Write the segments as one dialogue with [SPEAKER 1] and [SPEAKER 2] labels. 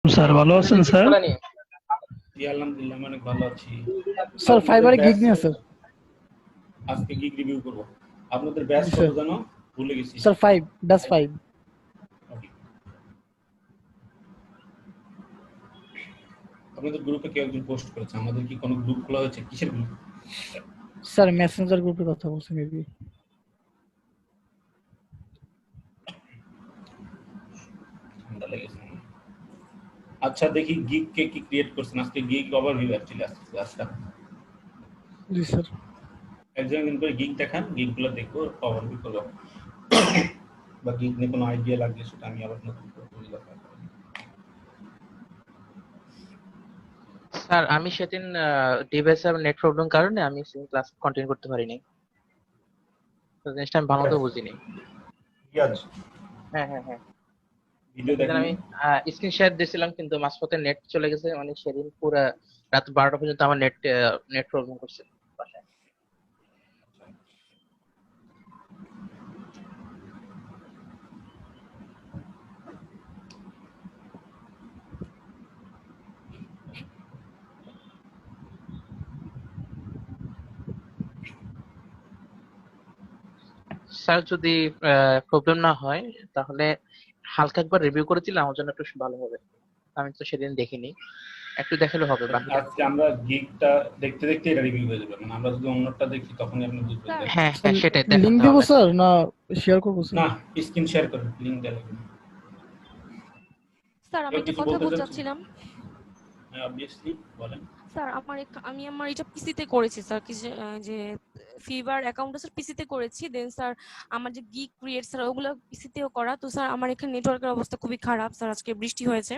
[SPEAKER 1] Sir ভালো আছেন sir?
[SPEAKER 2] জি আলহামদুলিল্লাহ, আমি অনেক ভালো আছি।
[SPEAKER 3] স্যার
[SPEAKER 2] আপনাদের
[SPEAKER 3] ফাইবারে
[SPEAKER 2] ব্যাচ
[SPEAKER 3] গিগ নিয়ে স্যার।
[SPEAKER 2] আজকে গিগ রিভিউ করব। আপনাদের ব্যাচ
[SPEAKER 3] জি
[SPEAKER 2] কত
[SPEAKER 3] স্যার।
[SPEAKER 2] জানো? ভুলে গেছি।
[SPEAKER 3] Sir 5 batch 5।
[SPEAKER 2] Okay. আপনাদের গ্রুপে কেউ একজন পোস্ট করেছে, আমাদের কি কোনো গ্রুপ খোলা হয়েছে? কিসের গ্রুপ?
[SPEAKER 3] স্যার মেসেঞ্জার গ্রুপে কথা বলছি মেবি।
[SPEAKER 2] ঠান্ডা লেগেছে। আচ্ছা দেখি গিগ কে কি ক্রিয়েট করছেন। আজকে গিগ ওভারভিউ অ্যাকচুয়ালি আসছে আজকে।
[SPEAKER 3] জি স্যার।
[SPEAKER 2] একজন একজন করে গিগ দেখান, গিগগুলো দেখবো, ওভারভিউ করবো। বা গিগ নিয়ে কোনো আইডিয়া লাগলে সেটা আমি আবার নতুন করে তৈরি করবো।
[SPEAKER 4] স্যার আমি সেদিন ডিভাইসের নেট প্রবলেম কারণে আমি ক্লাস কন্টিনিউ করতে পারিনি। তো জিনিসটা আমি ভালো মতো বুঝিনি।
[SPEAKER 2] ইয়াজ
[SPEAKER 4] হ্যাঁ হ্যাঁ হ্যাঁ
[SPEAKER 2] ভিডিও
[SPEAKER 4] সেদিন
[SPEAKER 2] দেখেন।
[SPEAKER 4] আমি স্ক্রিন শেয়ার দিয়েছিলাম কিন্তু মাঝপথে নেট চলে গেছে, মানে সেদিন পুরো রাত 12টা পর্যন্ত আমার নেট নেট প্রবলেম করছে বাসায়। স্যার যদি প্রবলেম না হয় তাহলে হালকা একবার রিভিউ করে দিলে আমার জন্য একটু ভালো হবে। আমি তো সেদিন দেখিনি, একটু দেখালে হবে বাকিটা।
[SPEAKER 2] আজকে আমরা গিগটা দেখতে দেখতে এটা রিভিউ হয়ে যাবে। মানে আমরা যদি অন্যটা দেখি তখনই আপনি বুঝবেন
[SPEAKER 5] স্যার
[SPEAKER 2] যে
[SPEAKER 4] হ্যাঁ
[SPEAKER 3] স্যার
[SPEAKER 4] হ্যাঁ সেটাই
[SPEAKER 3] লিংক
[SPEAKER 4] দেখাতে
[SPEAKER 3] দিব
[SPEAKER 4] হবে।
[SPEAKER 3] স্যার না শেয়ার করব স্যার?
[SPEAKER 2] না, স্ক্রিন শেয়ার করুন, লিংক দেওয়া লাগবে না।
[SPEAKER 5] স্যার আমি
[SPEAKER 2] কেউ
[SPEAKER 5] একটা
[SPEAKER 2] কিছু
[SPEAKER 5] কথা
[SPEAKER 2] বলতে
[SPEAKER 5] বলতে
[SPEAKER 2] চাচ্ছেন?
[SPEAKER 5] চাচ্ছিলাম।
[SPEAKER 2] হ্যাঁ, অবভিয়াসলি বলেন।
[SPEAKER 5] স্যার আমি আমার এটা পিসিতে করেছি স্যার, কি যে ফিভার অ্যাকাউন্টটা স্যার পিসিতে করেছি। দেন স্যার আমার যে গিগ ক্রিয়েট স্যার ওগুলো পিসিতেও করা। তো স্যার আমার এখানে নেটওয়ার্কের অবস্থা খুবই খারাপ স্যার, আজকে বৃষ্টি হয়েছে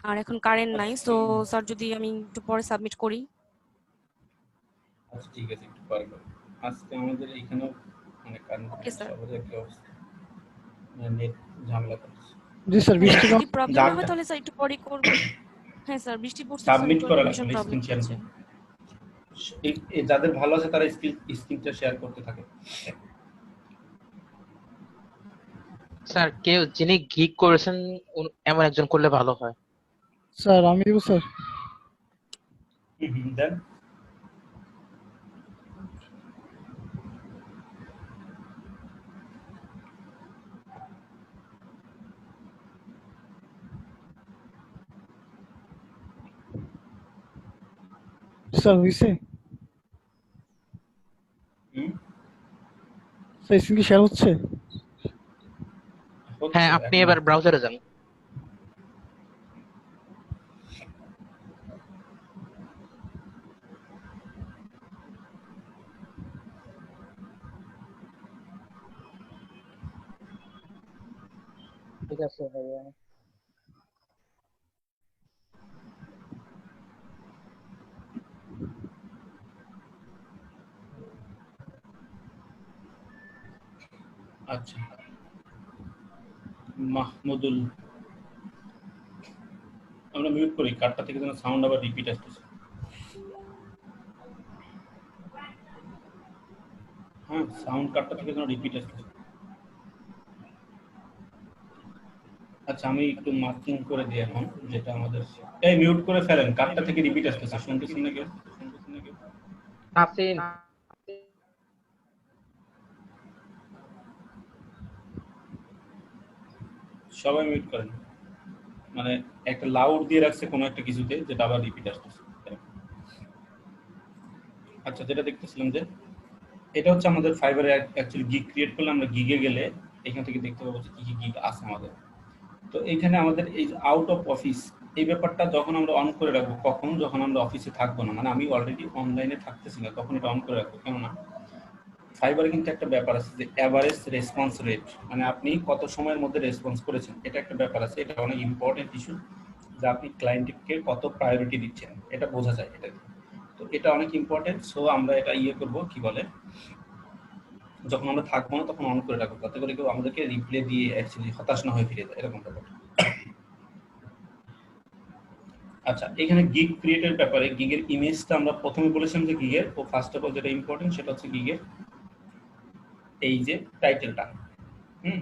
[SPEAKER 5] আর এখন কারেন্ট নাই। সো স্যার যদি আমি একটু পরে সাবমিট করি।
[SPEAKER 2] আচ্ছা ঠিক আছে, একটু পরে করুন। আজকে আমাদের এখানেও মানে কারেন্ট
[SPEAKER 5] ওকে স্যার।
[SPEAKER 2] সবারই একই অবস্থা, নেট ঝামেলা করছে।
[SPEAKER 3] জি স্যার
[SPEAKER 5] হ্যাঁ
[SPEAKER 3] বৃষ্টি
[SPEAKER 5] স্যার, যদি প্রবলেম না হয়
[SPEAKER 2] যাকটা
[SPEAKER 5] তাহলে স্যার একটু পরে করব। হ্যাঁ স্যার, বৃষ্টি পড়ছে স্যার,
[SPEAKER 2] সাবমিট করা
[SPEAKER 5] নেটওয়ার্কের
[SPEAKER 2] লাগবে
[SPEAKER 5] ভীষণ
[SPEAKER 2] না,
[SPEAKER 5] প্রবলেম
[SPEAKER 2] স্ক্রিন শেয়ার
[SPEAKER 5] হচ্ছে।
[SPEAKER 2] করুন। যাদের ভালো আছে তারা স্ক্রিনটা শেয়ার করতে থাকে।
[SPEAKER 4] স্যার কেউ যিনি গিগ করেছেন এমন একজন করলে ভালো হয়।
[SPEAKER 3] স্যার আমি দিব স্যার।
[SPEAKER 2] দেন
[SPEAKER 3] স্যার হইছে? স্যার স্ক্রিন কি শেয়ার হচ্ছে?
[SPEAKER 2] হচ্ছে
[SPEAKER 4] হ্যাঁ আপনি
[SPEAKER 2] এখন
[SPEAKER 4] এবার
[SPEAKER 2] হচ্ছে।
[SPEAKER 4] ব্রাউজারে যান। ঠিক আছে ভাইয়া।
[SPEAKER 2] আচ্ছা, মাহমুদুল, আমরা মিউট করি, কার্ডটা থেকে যেন সাউন্ড আবার রিপিট আসতেছে। হ্যাঁ, সাউন্ড কার্ডটা থেকে যেন রিপিট আসতেছে। আচ্ছা আমি একটু মার্কিং করে দিই এখন, যেটা আমাদের এই মিউট করে ফেলেন, কার্ডটা থেকে রিপিট আসতেছে, শুনতেছেন না কেউ?
[SPEAKER 4] নাসিন
[SPEAKER 2] সবাই মিউট করেন। মানে একটা লাউড দিয়ে রাখছে কোনো একটা কিছুতে, যেটা আবার রিপিট আসতেছে। আচ্ছা যেটা দেখতেছিলাম যে এটা হচ্ছে আমাদের ফাইবারে অ্যাকচুয়ালি গিগ ক্রিয়েট করলে আমরা গিগে গেলে এখান থেকে দেখতে পাবো যে কি কি গিগ আছে আমাদের। তো এইখানে আমাদের এই আউট অফ অফিস এই ব্যাপারটা যখন আমরা অন করে রাখবো, কখন যখন আমরা অফিসে থাকবো না, মানে আমি অলরেডি অনলাইনে থাকতেছি না, তখন এটা অন করে রাখবো। কেননা ফাইবারে কিন্তু একটা ব্যাপার আছে যে অ্যাভারেজ রেসপন্স রেট, মানে আপনি কত সময়ের মধ্যে রেসপন্স করেছেন, এটা একটা ব্যাপার আছে। এটা অনেক ইম্পর্টেন্ট ইস্যু যে আপনি ক্লায়েন্টকে কত প্রায়োরিটি দিচ্ছেন, এটা বোঝা যায় এটা দিয়ে। তো এটা অনেক ইম্পর্টেন্ট। সো আমরা এটা করবো কি বলে, যখন আমরা থাকবো না তখন অন করে রাখবো, যাতে করে কেউ আমাদেরকে রিপ্লে দিয়ে অ্যাকচুয়ালি হতাশ না হয়ে ফিরে যায়, এরকম ব্যাপার। আচ্ছা এখানে গিগ ক্রিয়েটের ব্যাপারে গিগের ইমেজটা আমরা প্রথমে বলেছিলাম যে গিগের ও ফার্স্ট অফ অল যেটা ইম্পর্টেন্ট সেটা হচ্ছে গিগের এই যে টাইটেলটা। হুম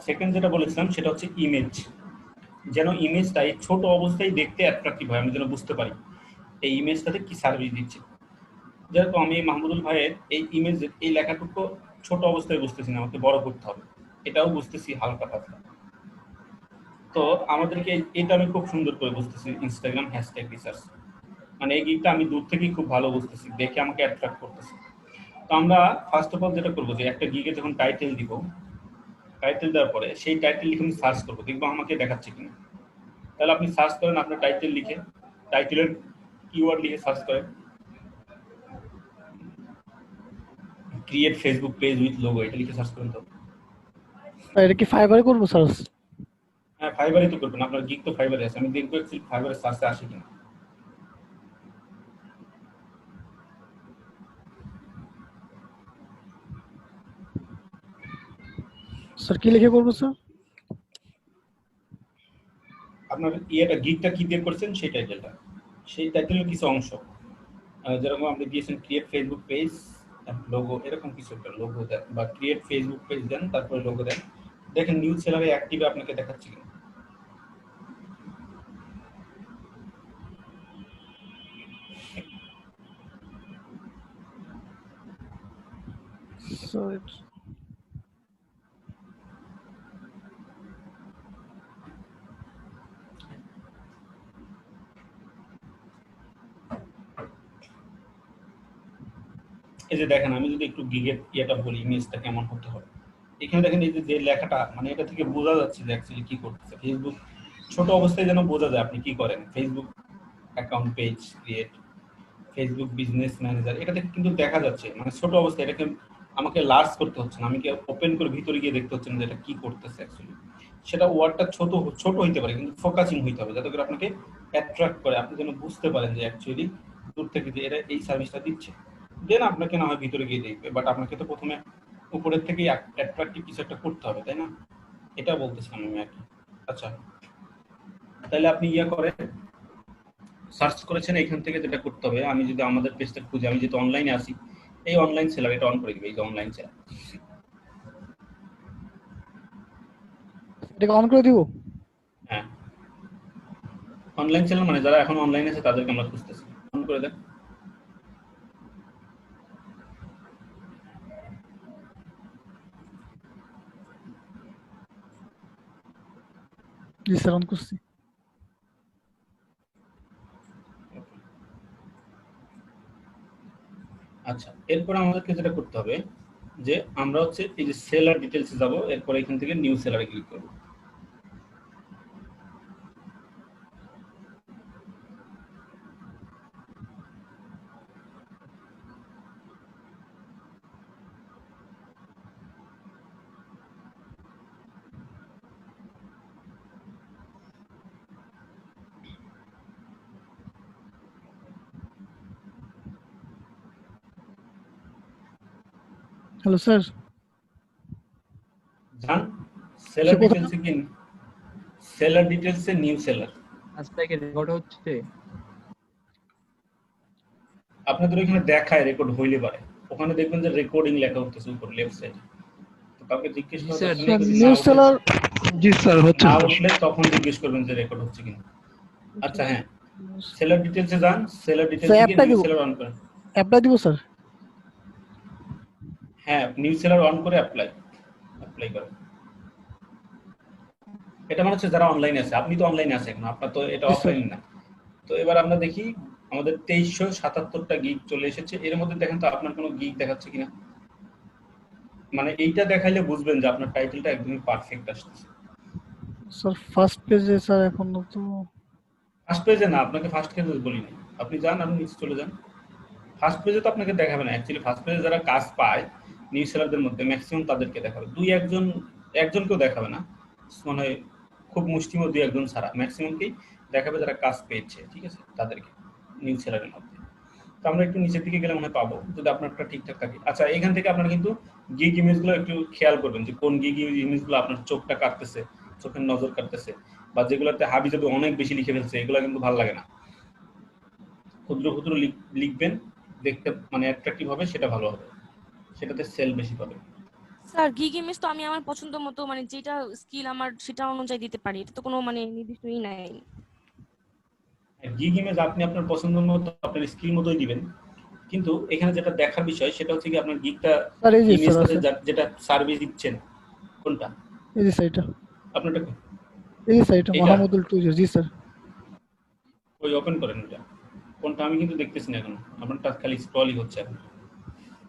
[SPEAKER 2] সেকেন্ড যেটা বলেছিলাম সেটা হচ্ছে ইমেজ, যেন ইমেজটা এই ছোট অবস্থায় দেখতে অ্যাট্রাকটিভ হয়, আমি যেন বুঝতে পারি এই ইমেজটাতে কি সার্ভিস দিচ্ছে। যেহেতু আমি মাহমুদুল ভাইয়ের এই ইমেজ এই লেখাটুকু ছোট অবস্থায় বুঝতেছি না, আমাকে বড় করতে হবে, এটাও বুঝতেছি হালকা পাতলা। তো আমাদেরকে এটা আমি খুব সুন্দর করে বুঝতেছি ইনস্টাগ্রাম হ্যাশট্যাগ রিসার্চ, মানে এই গিকটা আমি দূর থেকেই খুব ভালো বুঝতেছি, দেখে আমাকে অ্যাট্রাক্ট করতেছে। তো আমরা ফার্স্ট অফ অল যেটা করবো যে একটা গিগে যখন টাইটেল দিব, টাইটেল দেওয়ার পরে সেই টাইটেল লিখে আমি সার্চ করবো, দেখবো আমাকে দেখাচ্ছে কিনা। তাহলে আপনি সার্চ করেন, আপনার টাইটেল লিখে, টাইটেলের কিওয়ার্ড লিখে সার্চ করেন create Facebook page with logo, এটা লিখে সার্চ করেন। তো
[SPEAKER 3] স্যার এটা কি ফাইবারে করবো স্যার?
[SPEAKER 2] হ্যাঁ, ফাইবারে তো করবেন, আপনার গিগ তো ফাইবারে আছে, আমি দেখবো অ্যাকচুয়ালি ফাইবারে সার্চে আসে কিনা।
[SPEAKER 3] স্যার কি লিখে করবো স্যার?
[SPEAKER 2] আপনার ইয়েটা গিগটা কি দিয়ে করছেন সেই টাইটেলটা, সেই টাইটেলের কিছু অংশ, যেরকম আপনি দিয়েছেন ক্রিয়েট ফেসবুক পেজ লোগো, এরকম কিছু একটা লোগো দেন, বা ক্রিয়েট ফেসবুক পেজ দেন, তারপরে লোগো দেন, দেখেন নিউজ সেলারে অ্যাক্টিভে আপনাকে দেখাচ্ছে কিনা।
[SPEAKER 3] স্যার
[SPEAKER 2] এই যে দেখেন, আমি যদি একটু গিগের ইয়েটা বলি, ইমেজটা কেমন হতে হবে, এখানে দেখেন এই যে লেখাটা, মানে এটা থেকে বোঝা যাচ্ছে যে অ্যাকচুয়ালি কি করতেছে। ফেসবুক ছোট অবস্থায় যেন বোঝা যায় আপনি কি করেন, Facebook account page create, Facebook business manager, এটা থেকে কিন্তু দেখা যাচ্ছে, মানে ছোট অবস্থায় এটাকে আমাকে লার্জ করতে হচ্ছে না, আমি কি ওপেন করে ভিতরে গিয়ে দেখতে হচ্ছে না যে এটা কি করতেছে অ্যাকচুয়ালি। সেটা ওয়ার্ডটা ছোট ছোট হইতে পারে, কিন্তু ফোকাসিং হইতে হবে, যাতে করে আপনাকে অ্যাট্রাক্ট করে, আপনি যেন বুঝতে পারেন যে অ্যাকচুয়ালি দূর থেকে যে এরা এই সার্ভিসটা দিচ্ছে। দেন আপনাকে না হয় ভিতরে গিয়ে দেখবে, বাট আপনাকে তো প্রথমে উপরের থেকেই অ্যাট্রাকটিভ কিছু একটা করতে হবে, তাই না? এটা বলতেছিলাম আমি আর কি। আচ্ছা, তাহলে আপনি ইয়ে করে সার্চ করেছেন, এখান থেকে যেটা করতে হবে, আমি যদি আমাদের পেজটা খুঁজি, আমি যেহেতু অনলাইনে আসি, এই অনলাইন সেলার এটা অন করে দিবে, এই যে অনলাইন সেলার,
[SPEAKER 3] এটাকে অন করে দিব?
[SPEAKER 2] হ্যাঁ অনলাইন সেলার মানে যারা এখন অনলাইনে আছে তাদেরকে আমরা খুঁজতেছি, অন করে দেন।
[SPEAKER 3] জি স্যার অন করছি।
[SPEAKER 2] আচ্ছা, এরপর আমাদেরকে যেটা করতে হবে যে আমরা হচ্ছে এই যে সেলার ডিটেলসে যাব, এরপর এখান থেকে নিউ সেলারে ক্লিক করব।
[SPEAKER 3] Hello sir.
[SPEAKER 2] যান সেলার ডিটেলসে, কি সেলার ডিটেলসে নিউ সেলার,
[SPEAKER 1] আজকে কি রেকর্ড হচ্ছে?
[SPEAKER 2] আপনাদের ওইখানে দেখায় রেকর্ড হইলে পারে, ওখানে দেখবেন যে রেকর্ডিং লেখা হচ্ছে উপর লেফট সাইডে। তো কাউকে জিজ্ঞেস
[SPEAKER 1] জি
[SPEAKER 2] করা
[SPEAKER 1] স্যার,
[SPEAKER 2] দরকার নেই, যদি
[SPEAKER 3] নিউ
[SPEAKER 2] না উঠে-
[SPEAKER 3] সেলার। জি স্যার হচ্ছে।
[SPEAKER 2] না উঠলে তখন জিজ্ঞেস করবেন যে রেকর্ড হচ্ছে কিনা। আচ্ছা হ্যাঁ, সেলার ডিটেলসে যান, সেলার ডিটেলসে
[SPEAKER 3] স্যার,
[SPEAKER 2] গিয়ে
[SPEAKER 3] অ্যাপটা
[SPEAKER 2] নিউ
[SPEAKER 3] দিব?
[SPEAKER 2] সেলার অন করেন।
[SPEAKER 3] অ্যাপ্লাই দিব স্যার?
[SPEAKER 2] হ্যাঁ, নিউ সেলার অন করে অ্যাপ্লাই করেন। এটা মানে হচ্ছে যারা অনলাইনে আছে, আপনি তো অনলাইনে আছে এখন, আপনার তো এটা
[SPEAKER 3] জি, স্যার।
[SPEAKER 2] অফলাইন না। তো এবার আমরা দেখি আমাদের 2377টা গিগ চলে এসেছে, এর মধ্যে দেখেন তো আপনার কোনো গিগ দেখাচ্ছে কিনা। মানে এইটা দেখাইলে বুঝবেন যে আপনার টাইটেলটা একদমই পারফেক্ট আসছে।
[SPEAKER 3] স্যার ফার্স্ট পেজে স্যার এখনো তো।
[SPEAKER 2] ফার্স্ট পেজে না, আপনাকে ফার্স্ট পেজে বলিনি, আপনি যান, আপনি নিচে চলে যান। ফার্স্ট পেজে তো আপনাকে দেখাবে না অ্যাকচুয়ালি, ফার্স্ট পেজে যারা কাজ পায় নিউ সেলারদের মধ্যে ম্যাক্সিমাম তাদেরকে দেখাবে, দুই একজনকেও দেখাবে না, মানে খুব মুষ্টিমেয় দুই একজন ছাড়া ম্যাক্সিমামকেই দেখাবে যারা কাজ পেয়েছে, ঠিক আছে, তাদেরকে নিউ সেলারের মধ্যে। তো আমরা একটু নিচের দিকে গেলে মনে হয় পাবো, যদি আপনারটা ঠিকঠাক থাকে। আচ্ছা, এখান থেকে আপনারা কিন্তু গিগ ইমেজগুলো একটু খেয়াল করবেন যে কোন গিগ ইমেজগুলো আপনার চোখটা কাটতেছে, চোখের নজর কাটতেছে, বা যেগুলোতে হাবি যাবে অনেক বেশি লিখে ফেলছে, এগুলো কিন্তু ভালো লাগে না। ক্ষুদ্র ক্ষুদ্র লিখবেন, দেখতে মানে অ্যাট্রাকটিভ হবে, সেটা ভালো হবে, সেটাতে সেল বেশি পাবে।
[SPEAKER 5] স্যার গিগ ইমেজ তো আমি আমার পছন্দ মতো মানে যেটা স্কিল আমার সেটা অনুযায়ী দিতে পারি, এটা তো কোনো মানে নির্দিষ্টই নাই।
[SPEAKER 2] গিগ ইমেজ আপনি আপনার পছন্দ মতো আপনার স্কিল মতোই দিবেন, কিন্তু এখানে যেটা দেখার বিষয় সেটা হচ্ছে কি আপনার গিগটা
[SPEAKER 3] স্যার এই যে স্যার
[SPEAKER 2] ইমেজটাতে
[SPEAKER 3] আছে,
[SPEAKER 2] যেটা সার্ভিস দিচ্ছেন কোনটা
[SPEAKER 3] এই যে স্যার এটা,
[SPEAKER 2] আপনারটা
[SPEAKER 3] এই যে স্যার এটা
[SPEAKER 2] এটা
[SPEAKER 3] মাহমুদুল টুইজার। জি স্যার।
[SPEAKER 2] ওই ওপেন করেন এটা কোনটা, আমি কিন্তু দেখতেছি না এখন, আপনারটা খালি স্ক্রলই হচ্ছে এখন।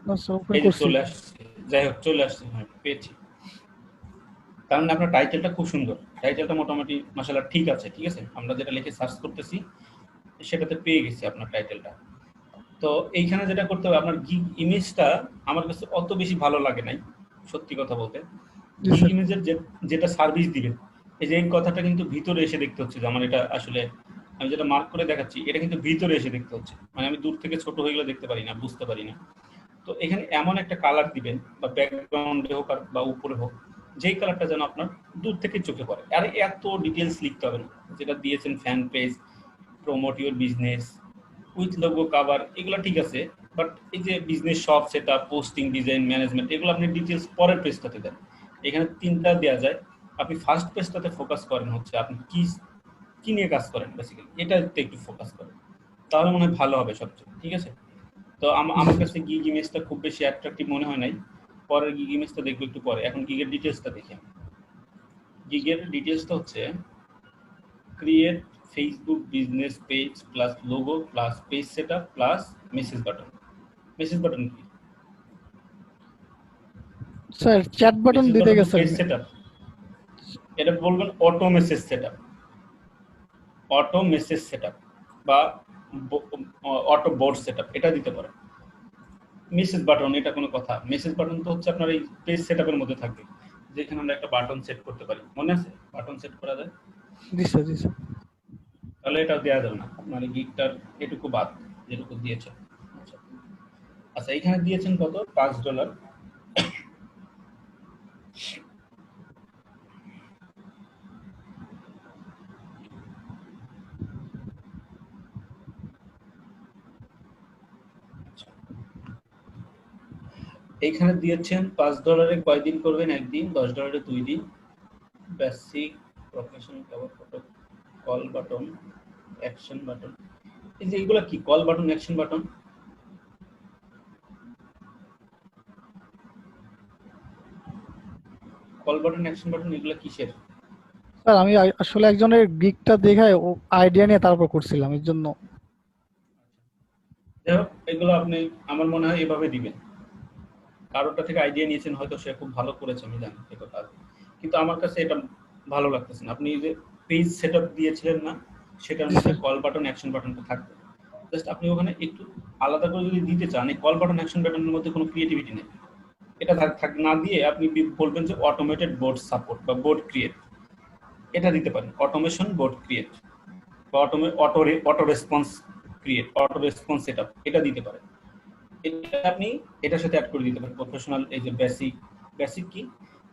[SPEAKER 3] না স্যার ওপেন
[SPEAKER 2] এই যে
[SPEAKER 3] করছি।
[SPEAKER 2] চলে আসছে, যাই হোক চলে আসছে, হ্যাঁ পেয়েছি। তার মানে আপনার টাইটেলটা খুব সুন্দর, টাইটেলটা মোটামুটি মাশাআল্লাহ ঠিক আছে, ঠিক আছে, আমরা যেটা লিখে সার্চ করতেছি সেটাতে পেয়ে গেছি আপনার টাইটেলটা। তো এইখানে যেটা করতে হবে, আপনার গিগ ইমেজটা আমার কাছে অত বেশি ভালো লাগে নাই সত্যি কথা বলতে।
[SPEAKER 3] জি
[SPEAKER 2] গিগ
[SPEAKER 3] স্যার।
[SPEAKER 2] ইমেজের যেটা সার্ভিস দিবেন, এই যে এই কথাটা কিন্তু ভিতরে এসে দেখতে হচ্ছে যে আমার এটা আসলে, আমি যেটা মার্ক করে দেখাচ্ছি এটা কিন্তু ভিতরে এসে দেখতে হচ্ছে, মানে আমি দূর থেকে ছোট হয়ে গেলে দেখতে পারি না, বুঝতে পারি না। তো এখানে এমন একটা কালার দিবেন বা ব্যাকগ্রাউন্ডে হোক আর বা উপরে হোক, যেই কালারটা যেন আপনার দূর থেকে চোখে পড়ে। আর এত ডিটেলস লিখতে হবে না, যেটা দিয়েছেন fan page, promote your business with logo cover, এগুলো ঠিক আছে, বাট এই যে business shop setup, posting, design, management, এগুলো আপনি ডিটেলস পরের পেজটাতে দেন। এখানে তিনটা দেওয়া যায়, আপনি ফার্স্ট পেজটাতে ফোকাস করেন হচ্ছে আপনি কি কি নিয়ে কাজ করেন বেসিক্যালি, এটাতে একটু ফোকাস করেন, তাহলে মনে হয় ভালো হবে সবচেয়ে, ঠিক আছে। তো আমার কাছে গিগ ইমেজটা খুব বেশি অ্যাট্রাকটিভ মনে হয় নাই, পরের গিগ ইমেজটা দেখবো একটু পরে। এখন গিগের ডিটেলসটা দেখি আমি। গিগের ডিটেলসটা হচ্ছে create Facebook business page plus logo plus page setup plus message button. Message button কি?
[SPEAKER 3] স্যার চ্যাট বাটন
[SPEAKER 2] মেসেজ
[SPEAKER 3] দিতে
[SPEAKER 2] বাটন
[SPEAKER 3] গেছে।
[SPEAKER 2] পেজ সেটআপ, এটা বলবেন auto message setup, auto message setup বা অটো বোর্ড সেটআপ, এটা দিতে পারেন। মেসেজ বাটন এটা কোনো কথা? মেসেজ বাটন তো হচ্ছে আপনার এই পেজ সেটআপের মধ্যে থাকবে, যেখানে আমরা একটা বাটন সেট করতে পারি, মনে আছে বাটন সেট করা যায়?
[SPEAKER 3] জি স্যার। জি স্যার।
[SPEAKER 2] তাহলে এটা দেওয়া যাবে না, মানে গিগটার এটুকু বাদ যেটুকু দিয়েছেন। আচ্ছা আচ্ছা, এখানে দিয়েছেন কত? $5। এইখানে দিয়েছেন $5 কয়দিন করবেন? একদিন। $10 2 দিন। Basic profession cover photo, call button, action button. এই যে এগুলা কি? Call button, action button, call button, action button, এগুলা কিসের?
[SPEAKER 3] স্যার আমি আসলে একজনের গিগটা দেখায় ও আইডিয়া নিয়ে তারপর করছিলাম, এর জন্য।
[SPEAKER 2] যাই হোক, এগুলো আপনি আমার মনে হয় এভাবে দিবেন। কারোটা থেকে আইডিয়া নিয়েছেন, হয়তো সে খুব ভালো করেছে, আমি জানি এই কথা, কিন্তু আমার কাছে এটা ভালো লাগতেছে না। আপনি যে পেজ সেটআপ দিয়েছিলেন না, সেটার
[SPEAKER 3] জি
[SPEAKER 2] মধ্যে
[SPEAKER 3] স্যার।
[SPEAKER 2] কল বাটন, অ্যাকশন বাটনটা থাকবে। জাস্ট আপনি ওখানে একটু আলাদা করে যদি দিতে চান, এই কল বাটন, অ্যাকশন বাটনের মধ্যে কোনো ক্রিয়েটিভিটি নেই। এটা না দিয়ে আপনি বলবেন যে অটোমেটেড বোর্ড সাপোর্ট বা বোর্ড ক্রিয়েট, এটা দিতে পারেন। অটোমেশন বোর্ড ক্রিয়েট বা auto response create, auto response setup, এটা দিতে পারেন। এটা আপনি এটার সাথে অ্যাড করে দিতে পারেন। প্রফেশনাল, এই যে বেসিক কি,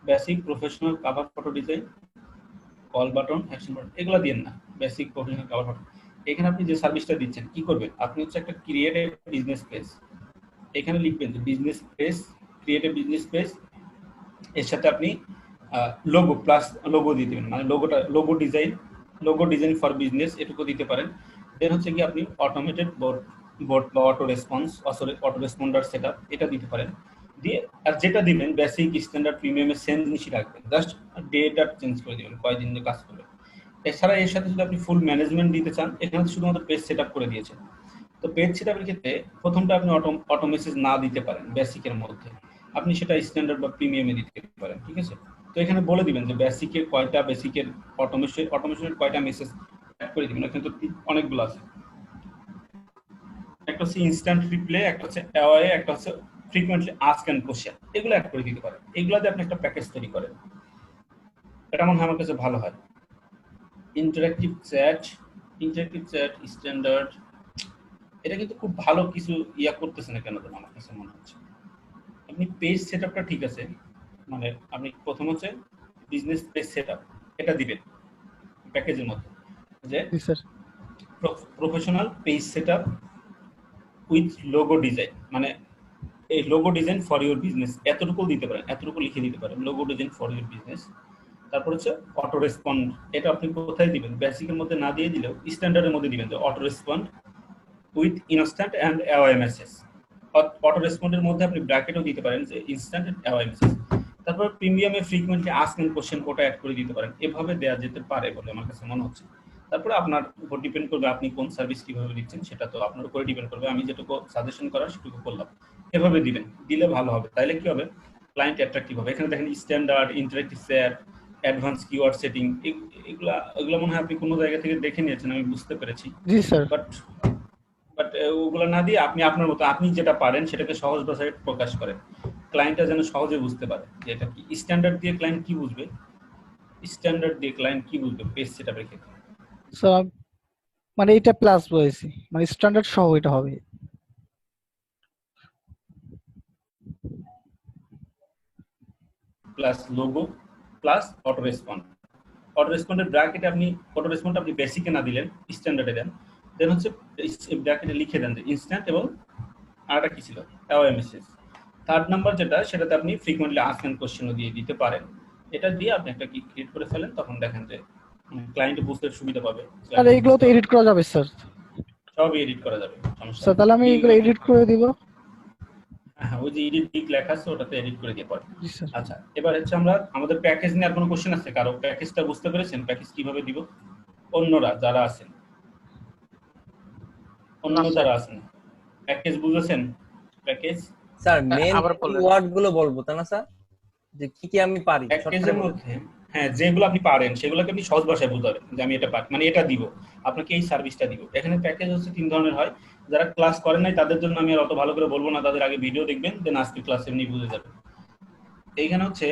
[SPEAKER 2] basic professional cover photo design, call button, action button, এগুলো দিন না। Basic professional cover photo. এখানে আপনি যে সার্ভিসটা দিচ্ছেন কি করবেন? আপনি হচ্ছে একটা ক্রিয়েট এ বিজনেস পেজ, এখানে লিখবেন যে business page, create a business page, এর সাথে আপনি লোগো প্লাস লোগো দিয়ে দিবেন, মানে লোগো ডিজাইন ফর বিজনেস, এটুকু দিতে পারেন। দেন হচ্ছে কি আপনি অটোমেটেড বোর্ড বা অটো রেসপন্ডার সেটআপ, এটা দিতে পারেন। দিয়ে আর যেটা দিবেন বেসিক, স্ট্যান্ডার্ড, প্রিমিয়ামের সেম জিনিসই রাখবেন, জাস্ট ডেটা চেঞ্জ করে দিবেন কয়দিন যে কাজ করবেন। এছাড়া এর সাথে যদি আপনি ফুল ম্যানেজমেন্ট দিতে চান, এখানে শুধুমাত্র পেজ সেটআপ করে দিয়েছেন। তো পেজ সেটআপের ক্ষেত্রে প্রথমটা আপনি অটো মেসেজ না দিতে পারেন বেসিকের মধ্যে, আপনি সেটা স্ট্যান্ডার্ড বা প্রিমিয়ামে দিতে পারেন, ঠিক আছে। তো এখানে বলে দিবেন যে বেসিকের অটোমেশনের কয়টা মেসেজ অ্যাড করে দিবেন। এখানে তো অনেকগুলো আছে, একটা হচ্ছে ইনস্ট্যান্ট রিপ্লে, একটা হচ্ছে অ্যাওয়ে, একটা হচ্ছে ফ্রিকোয়েন্টলি আস্ক এন্ড কোশ্চেন, এগুলো অ্যাড করে দিতে পারেন। এগুলাতে আপনি একটা প্যাকেজ তৈরি করেন, এটা মনে হয় আমার কাছে ভালো হয়। ইন্টারেক্টিভ চ্যাট স্ট্যান্ডার্ড, এটা কিন্তু খুব ভালো কিছু করতেছে না কেন যেন আমার কাছে মনে হচ্ছে। আপনি পেজ সেটআপটা ঠিক আছে, মানে আপনি প্রথম হচ্ছে বিজনেস পেজ সেটআপ, এটা দিবেন প্যাকেজের মধ্যে, যে
[SPEAKER 3] জি sir.
[SPEAKER 2] Professional page setup with logo design, মানে এই logo design for your business এতটুকু দিতে পারেন, এতটুকু লিখে দিতে পারেন logo design for your business. তারপর হচ্ছে অটো রেসপন্ড, এটা আপনি কোথায় দিবেন, বেসিকের মধ্যে না দিয়ে দিলেও স্ট্যান্ডার্ডের মধ্যে দিবেন যে auto respond with instant and away message. Auto রেসপন্ডের মধ্যে আপনি ব্র্যাকেটও দিতে পারেন যে ইনস্ট্যান্ট অ্যান্ড অ্যাওয়াই মেসেজ। তারপর প্রিমিয়ামে ফ্রিকুয়েন্টলি আস্ক এন্ড কোশ্চেন ওটা অ্যাড করে দিতে পারেন, এভাবে দেওয়া যেতে পারে বলে আমার কাছে মনে হচ্ছে। তারপরে আপনার উপর ডিপেন্ড করবে আপনি কোন সার্ভিস কিভাবে দিচ্ছেন, সেটা তো আপনার উপরে ডিপেন্ড করবে। আমি যেটুকু সাজেশন করার সেটুকু করলাম, এভাবে দিবেন, দিলে ভালো হবে। তাইলে কি হবে, ক্লায়েন্ট অ্যাট্রাকটিভ হবে। এখানে দেখেন standard, interactive chat, advance keyword setting, এগুলা মনে হয় আপনি কোনো জায়গা থেকে দেখে নিয়েছেন, আমি বুঝতে পেরেছি।
[SPEAKER 3] জি স্যার।
[SPEAKER 2] বাট ওগুলো না দিয়ে আপনি আপনার মতো আপনি যেটা পারেন সেটাকে সহজ ভাষায় প্রকাশ করেন, ক্লায়েন্টটা যেন সহজে বুঝতে পারে যে এটা কি। স্ট্যান্ডার্ড দিয়ে ক্লায়েন্ট কি বুঝবে, স্ট্যান্ডার্ড দিয়ে ক্লায়েন্ট কি বুঝবে পেজ সেটআপের ক্ষেত্রে।
[SPEAKER 3] স্যার মানে এটা প্লাস বলেছি, মানে স্ট্যান্ডার্ড সহ এটা হবে।
[SPEAKER 2] Plus logo plus auto respond. Auto রেসপন্ডের ব্র্যাকেটে আপনি অটো রেসপন্ড আপনি বেসিকে না দিলেন, স্ট্যান্ডার্ডে দেন। দেন হচ্ছে ব্র্যাকেটে লিখে দেন যে ইনস্ট্যান্ট এবং আরেকটা কি ছিল অ্যাওয়াই মেসেজ। থার্ড নাম্বার যেটা, সেটাতে আপনি ফ্রিকোয়েন্টলি আস্ক এন্ড কোশ্চেনও দিয়ে দিতে পারেন। এটা দিয়ে আপনি একটা কি ক্রিয়েট করে ফেলেন, তখন দেখেন যে ক্লায়েন্ট বুঝতে সুবিধা পাবে।
[SPEAKER 3] আর এগুলো তো এডিট করা যাবে স্যার?
[SPEAKER 2] সবই এডিট করা যাবে, সমস্যা
[SPEAKER 3] স্যার
[SPEAKER 2] নেই।
[SPEAKER 3] তাহলে আমি এগুলো এডিট করে দিব।
[SPEAKER 2] হ্যাঁ, ওই যে এডিট দিক লেখা আছে ওটাতে এডিট করে দিয়ে পারেন।
[SPEAKER 3] জি স্যার।
[SPEAKER 2] আচ্ছা, এবার হচ্ছে আমরা আমাদের প্যাকেজ নিয়ে আর কোনো কোশ্চেন আছে কারো? প্যাকেজটা বুঝতে পেরেছেন, প্যাকেজ কিভাবে দিব? অন্যরা যারা আছেন, অন্য যারা আছেন প্যাকেজ বুঝেছেন? প্যাকেজ
[SPEAKER 6] স্যার মেন
[SPEAKER 4] আবার বলবেন।
[SPEAKER 6] ওয়ার্ড গুলো বলবো তা না স্যার, যে কি কি আমি পারি
[SPEAKER 2] প্যাকেজের মধ্যে হ্যাঁ যেগুলো আপনি পারেন সেগুলোকে আপনি সহজ ভাষায় বুঝাবেন যে আমি এটা পারি, মানে এটা দিব, আপনাকে এই সার্ভিসটা দিব। এখানে প্যাকেজ হচ্ছে 3 ধরনের হয়। যারা ক্লাস করেন নাই তাদের জন্য আমি আর অত ভালো করে বলবো না, তাদের আগে ভিডিও দেখবেন, দেন আজকে ক্লাস এমনি বুঝে যাবেন। এইখানে হচ্ছে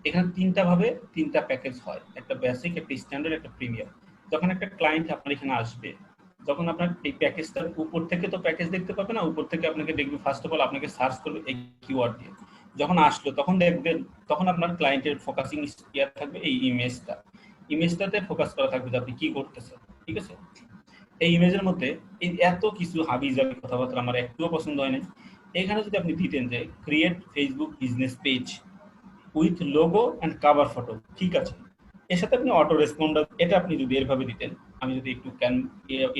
[SPEAKER 2] এখানে 3টা ভাবে 3টা প্যাকেজ হয়, একটা বেসিক, একটা স্ট্যান্ডার্ড, একটা প্রিমিয়াম। যখন একটা ক্লায়েন্ট আপনার এখানে আসবে, যখন আপনার এই প্যাকেজটার উপর থেকে তো প্যাকেজ দেখতে পাবে না, উপর থেকে আপনাকে দেখবে ফার্স্ট অফ অল আপনাকে সার্চ করবে এই কিওয়ার্ড দিয়ে। যখন আসলো তখন দেখবেন, তখন আপনার ক্লায়েন্টের ফোকাসিং ইয়ার থাকবে এই ইমেজটাতে ফোকাস করা থাকবে যে আপনি কি করতেছেন, ঠিক আছে? এই ইমেজের মধ্যে এই এত কিছু হাবিজাবি কথাবার্তা আমার একটুও পছন্দ হয় না। এখানে যদি আপনি দিতেন যে create Facebook business page with logo and cover photo, ঠিক আছে, এর সাথে আপনি অটো রেসপন্ডার, এটা আপনি যদি এভাবে দিতেন, আমি যদি একটু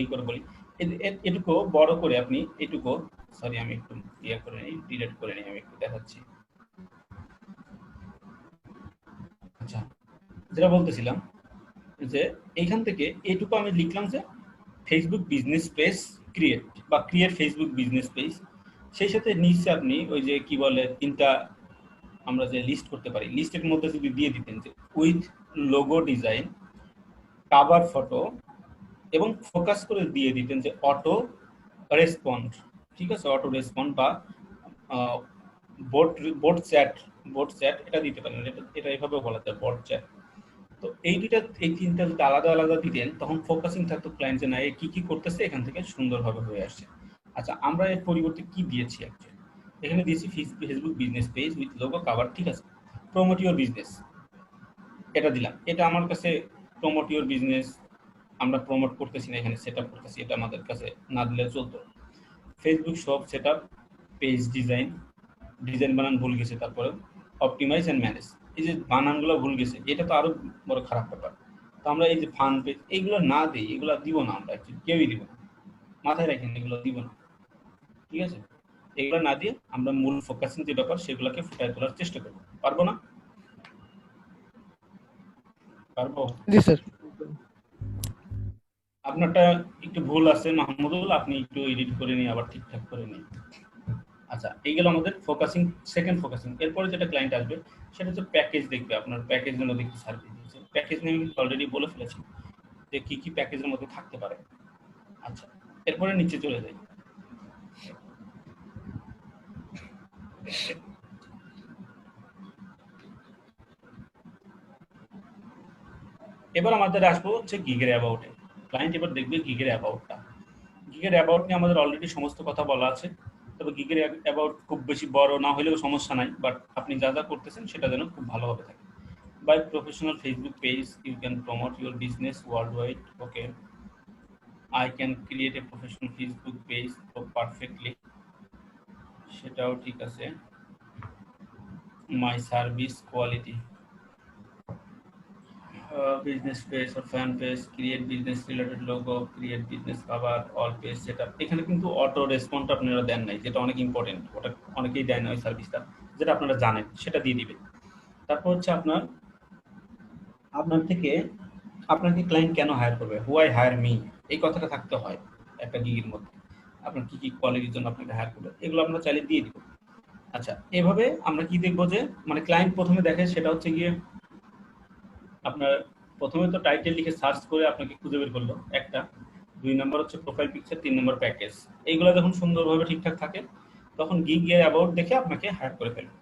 [SPEAKER 2] এই করে বলি, এটুকু বড় করে আপনি এটুকু, সরি আমি একটু ইয়ে করে নিই, ডিলিট করে নিই, আমি একটু দেখাচ্ছি। আচ্ছা, যেটা বলতেছিলাম যে এইখান থেকে এইটুকু আমি লিখলাম যে ফেসবুক বিজনেস পেজ ক্রিয়েট বা ক্রিয়েট ফেসবুক বিজনেস পেজ। সেই সাথে নিচে আপনি ওই যে কি বলে 3টা আমরা যে লিস্ট করতে পারি, লিস্টের মধ্যে যদি দিয়ে দিতেন যে with logo design, cover photo এবং ফোকাস করে দিয়ে দিতেন যে অটো রেসপন্ড, ঠিক আছে, অটো রেসপন্ড বা বোট চ্যাট এটা দিতে পারেন, এটা এভাবে বলা যায় বোট চ্যাট। তো এই 3টা যদি আলাদা আলাদা দিতেন তখন ফোকাসিং থাকতো ক্লায়েন্ট যে না এ কি কি করতেছে, এখান থেকে সুন্দরভাবে হয়ে আসছে। আচ্ছা, আমরা এর পরিবর্তে কি দিয়েছি অ্যাকচুয়ালি? এখানে দিয়েছি Facebook business page with logo cover, ঠিক আছে, প্রমোট ইউর বিজনেস, এটা দিলাম। এটা আমার কাছে প্রমোট ইউর বিজনেস, আমরা প্রমোট করতেছি না, এখানে সেট আপ করতেছি, এটা আমাদের কাছে না দিলে চলতো। Facebook shop set up, page design বানান ভুল গেছে, তারপরে অপটিমাইজ অ্যান্ড ম্যানেজ, এই যে বানানগুলো ভুল গেছে, এটা তো আরো বড় খারাপ ব্যাপার। তো আমরা এই যে ফান পেজ এইগুলো না দিই, এগুলো দিব না, আমরা কেউই দিব না, মাথায় রাখেন, এগুলো দিব না, ঠিক আছে? এগুলো না দিয়ে আমরা মূল ফোকাসিং যে ব্যাপার সেগুলোকে ফুটায় তোলার চেষ্টা করবো। পারবো না? পারবো?
[SPEAKER 3] জি স্যার।
[SPEAKER 2] আপনারটা একটু ভুল আছে মাহমুদুল, আপনি একটু এডিট করে নিয়ে আবার ঠিকঠাক করে নিন। আচ্ছা, এই গেল আমাদের ফোকাসিং, সেকেন্ড ফোকাসিং। এরপরে যেটা ক্লায়েন্ট আসবে সেটা হচ্ছে প্যাকেজ দেখবে, আপনার প্যাকেজের মধ্যে কি সার্ভিস দিচ্ছে। প্যাকেজ নিয়ে আমি অলরেডি বলে ফেলেছি যে কি কি প্যাকেজের মধ্যে থাকতে পারে। আচ্ছা, এরপরে নিচে চলে যাই। এবার আমাদের আসবো হচ্ছে গিগের অ্যাবাউটে। ক্লায়েন্ট এবার দেখবে গিগের অ্যাবাউটটা। গিগের অ্যাবাউট নিয়ে আমাদের অলরেডি সমস্ত কথা বলা আছে, তবে গিগের অ্যাবাউট খুব বেশি বড় না হলেও সমস্যা নাই, বাট আপনি যা যা করতেছেন সেটা যেন খুব ভালোভাবে থাকে। By professional Facebook page you can promote your business world wide. Okay, I can create a professional Facebook page so perfectly. সেটাও ঠিক আছে। My service quality, business page or fan page, create business related logo, create business cover, all page setup. এখানে কিন্তু auto respond আপনারা দেন নাই, যেটা অনেক important. ওটা অনেকেই দেয় না ওই সার্ভিসটা, যেটা আপনারা জানেন সেটা দিয়ে দিবেন। তারপর হচ্ছে আপনার থেকে আপনাকে ক্লায়েন্ট কেন হায়ার করবে, হু আই হায়ার মি, এই কথাটা থাকতে হয় একটা গিগের মধ্যে। আপনার কি কি কোয়ালিটির জন্য আপনাকে হায়ার করবে, এগুলো আমরা চাইলে দিয়ে দিব। আচ্ছা, এভাবে আমরা কি দেখবো যে মানে ক্লায়েন্ট প্রথমে দেখে সেটা হচ্ছে গিয়ে আপনার প্রথমে তো টাইটেল লিখে সার্চ করে আপনাকে খুঁজে বের করলো একটা, 2 নম্বর হচ্ছে প্রোফাইল পিকচার, 3 নম্বর প্যাকেজ। এইগুলো যখন সুন্দরভাবে ঠিকঠাক থাকে তখন গিগ এর অ্যাবাউট দেখে আপনাকে হায়ার করে ফেলবে।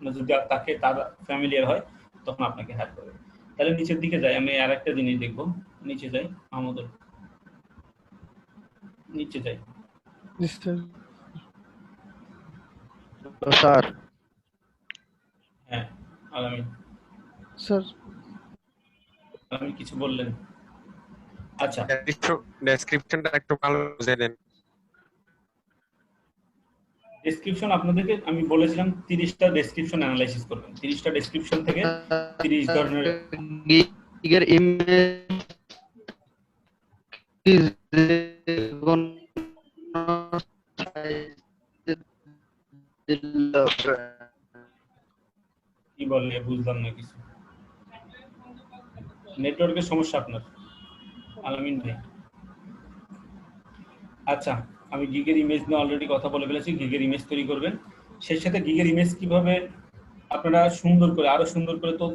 [SPEAKER 2] মানে যদি তাকে তার ফ্যামিলিয়ার হয় তখন আপনাকে হায়ার করবে। তাহলে নিচের দিকে যাই, আমি আর একটা জিনিস দেখবো। নিচে যাই, আমাদের নিচে যাই।
[SPEAKER 3] জি স্যার।
[SPEAKER 7] স্যার
[SPEAKER 2] হ্যাঁ, আলামিন
[SPEAKER 3] স্যার
[SPEAKER 2] আলামিন কিছু বললেন? আচ্ছা,
[SPEAKER 7] ডেসক্রিপশনটা একটু ভালো বুঝে দেন।
[SPEAKER 2] ডেসক্রিপশন আপনাদেরকে আমি বলেছিলাম 30টা ডেসক্রিপশন অ্যানালাইসিস করবেন। 30টা ডেসক্রিপশন থেকে 30 ধরনের
[SPEAKER 7] গিগের ইমেজ
[SPEAKER 2] কি বলে বুঝলাম না কিছু। নেটওয়ার্কের সমস্যা আপনার আলামিন ভাই। আচ্ছা, আমি গিগের ইমেজ নিয়ে অলরেডি কথা বলে ফেলেছি। গিগের ইমেজ তৈরি করবেন, সেই সাথে গিগের ইমেজ কিভাবে আপনারা সুন্দর করে আরো সুন্দর করে তো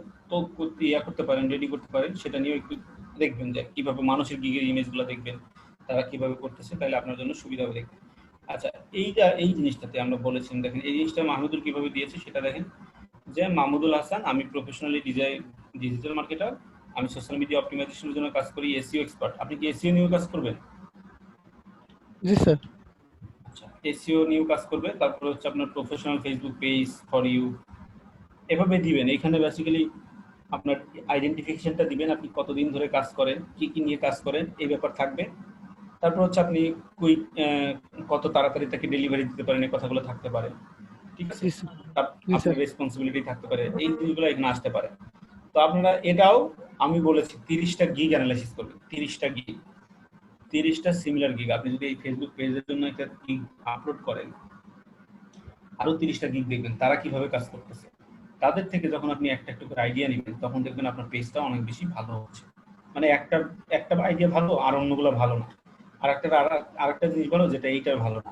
[SPEAKER 2] করতে পারেন, রেডি করতে পারেন, সেটা নিয়ে একটু দেখবেন যে কিভাবে মানুষের গিগের ইমেজগুলো দেখবেন তারা কিভাবে করতেছে, তাহলে আপনার জন্য সুবিধা হবে দেখতে। আচ্ছা, এই জিনিসটাতে আমরা বলেছিলাম, দেখেন এই জিনিসটা মাহমুদুল কিভাবে দিয়েছে সেটা দেখেন, যে মাহমুদুল হাসান, আমি প্রফেশনালি ডিজিটাল মার্কেটার, আমি সোশ্যাল মিডিয়া অপটিমাইজেশনের জন্য কাজ করি, এসইও এক্সপার্ট। আপনি কি এসইও নিয়ে কাজ করবেন?
[SPEAKER 3] জি স্যার।
[SPEAKER 2] আচ্ছা, এসইও নিয়ে কাজ করবে। তারপর হচ্ছে আপনার professional Facebook page for you, এভাবে দিবেন। এখানে বেসিক্যালি আপনার আইডেন্টিফিকেশনটা দিবেন, আপনি কতদিন ধরে কাজ করেন, কি কি নিয়ে কাজ করেন, এই ব্যাপার থাকবে। তারপর হচ্ছে আপনি কুইক কত তাড়াতাড়ি তাকে ডেলিভারি দিতে পারেন, এই কথাগুলো থাকতে পারে। ঠিক আছে,
[SPEAKER 3] জি স্যার। জি
[SPEAKER 2] আপনার
[SPEAKER 3] স্যার।
[SPEAKER 2] রেসপন্সিবিলিটি থাকতে পারে, এই জিনিসগুলো এখানে আসতে পারে। তো আপনারা এটাও আমি বলেছি 30টা গিগ অ্যানালাইসিস করবেন। 30টা গিগ, 30টা সিমিলার গিগ। আপনি যদি এই ফেসবুক পেজের জন্য একটা গিগ আপলোড করেন, আরো 30টা গিগ দেখবেন তারা কিভাবে কাজ করতেছে। তাদের থেকে যখন আপনি একটা একটা করে আইডিয়া নেবেন, তখন দেখবেন আপনার পেজটা অনেক বেশি ভালো হচ্ছে। মানে একটা আইডিয়া ভালো আর অন্যগুলো ভালো না, আরেকটা জিনিস ভালো যেটা এইটার ভালো না।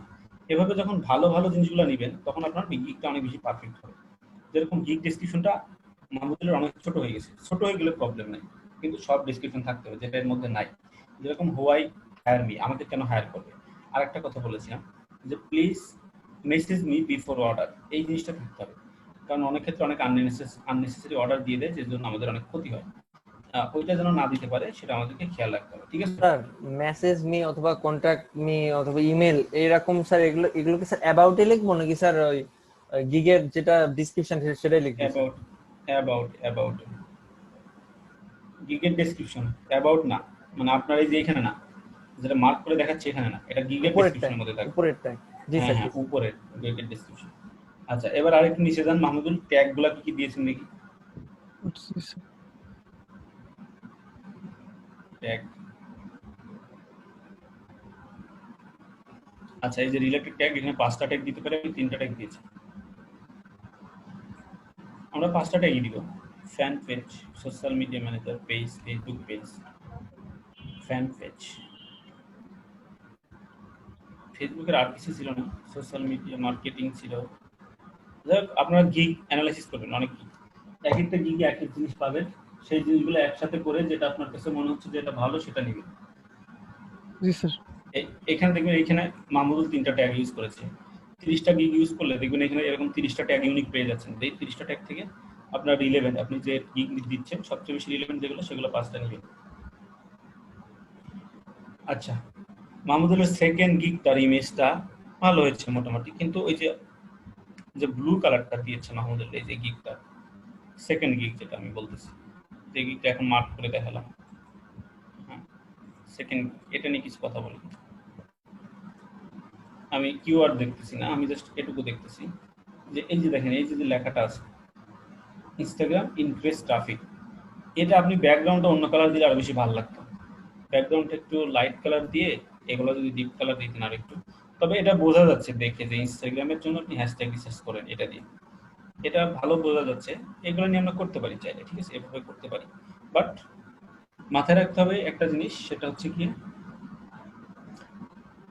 [SPEAKER 2] এভাবে যখন ভালো ভালো জিনিসগুলো নেবেন তখন আপনার গিগটা অনেক বেশি পারফেক্ট হবে। যেরকম গিগ ডেসক্রিপশনটা মাহমুদুলের অনেক ছোট হয়ে গেছে, ছোট হয়ে গেলে প্রবলেম নাই, কিন্তু সব ডেসক্রিপশন থাকতে হবে যেটা এর মধ্যে নাই। যেরকম হোয়াই হায়ার মি, আমাকে কেন হায়ার করবে। আর একটা কথা বলেছিলাম যে please message me before order, এই জিনিসটা থাকতে হবে। কারণ অনেক ক্ষেত্রে অনেক আননেসেসারি অর্ডার দিয়ে দেয়, যে জন্য আমাদের অনেক ক্ষতি হয়। ওইটা যেন না দিতে পারে সেটা আমাদেরকে খেয়াল রাখতে হবে। ঠিক আছে
[SPEAKER 6] স্যার, মেসেজ মি অথবা কন্ট্যাক্ট মি অথবা ইমেল এইরকম স্যার, এগুলো কি স্যার অ্যাবাউটে লিখবো নাকি স্যার ওই গিগের যেটা ডেসক্রিপশন সেটাই লিখবো?
[SPEAKER 2] অ্যাবাউট গিগের ডেসক্রিপশন, অ্যাবাউট না। মানে আপনার এই যে এখানে না, যেটা মার্ক করে দেখাচ্ছে এখানে না, এটা গিগের ডেসক্রিপশনের মধ্যে থাকবে।
[SPEAKER 6] উপরেরটাই। জি
[SPEAKER 2] হ্যাঁ
[SPEAKER 6] স্যার।
[SPEAKER 2] হ্যাঁ, উপরের গিগের ডেসক্রিপশন। আচ্ছা, এবার আরেকটু নিচে যান মাহমুদুল, ট্যাগগুলো কি কি দিয়েছেন দেখি।
[SPEAKER 3] জি স্যার।
[SPEAKER 2] ট্যাগ, আচ্ছা এই যে রিলেটেড ট্যাগ, এখানে 5টা ট্যাগ দিতে পারে, আমি 3টা ট্যাগ দিয়েছি। আমরা 5টা ট্যাগই দিব। Fan page, social media manager page, Facebook page, fan page. ফেসবুকের আর কিছু ছিল না, সোশ্যাল মিডিয়া মার্কেটিং ছিল। যাই হোক, আপনারা গিগ অ্যানালাইসিস করবেন, অনেক গিগ, এক একটা গিগে এক এক জিনিস পাবেন। সেই জিনিসগুলো একসাথে করে যেটা আপনার কাছে মনে হচ্ছে যে এটা ভালো সেটা নেবেন।
[SPEAKER 3] জি স্যার।
[SPEAKER 2] এখানে দেখবেন, এইখানে মাহমুদুল 3টা ট্যাগ ইউজ করেছে। 30টা গিগ ইউজ করলে দেখবেন এখানে এরকম 30টা ট্যাগ ইউনিক পেয়ে যাচ্ছেন। এই 30টা ট্যাগ থেকে আপনার রিলেভেন্ট, আপনি যে গিগ দিচ্ছেন সবচেয়ে বেশি রিলেভেন্ট যেগুলো, সেগুলো 5টা নেবেন। আচ্ছা, মাহমুদুলের সেকেন্ড গিগ, তার ইমেজটা ভালো হয়েছে মোটামুটি, কিন্তু ওই যে ব্লু কালারটা দিয়েছে মাহমুদুল, এই যে গিগটা, সেকেন্ড গিগ যেটা আমি বলতেছি, যে গিগটা এখন মার্ক করে দেখালাম, হ্যাঁ সেকেন্ড, এটা নিয়ে কিছু কথা বলি। আমি কিওয়ার্ড দেখতেছি না, আমি জাস্ট এটুকু দেখতেছি যে এই যে দেখেন এই যে লেখাটা আছে ইনস্টাগ্রাম ইনক্রিজ ট্রাফিক, এটা আপনি ব্যাকগ্রাউন্ডটা অন্য কালার দিলে আরো বেশি ভালো লাগতো। ব্যাকগ্রাউন্ডটা একটু লাইট কালার দিয়ে এগুলো যদি ডিপ কালার দিতেন আর একটু, তবে এটা বোঝা যাচ্ছে দেখে যে ইনস্টাগ্রামের জন্য আপনি হ্যাশট্যাগ রিসার্চ করেন এটা দিয়ে, এটা ভালো বোঝা যাচ্ছে। এগুলো নিয়ে আমরা করতে পারি চাইলে, ঠিক আছে, এভাবে করতে পারি। বাট মাথায় রাখতে হবে একটা জিনিস, সেটা হচ্ছে কি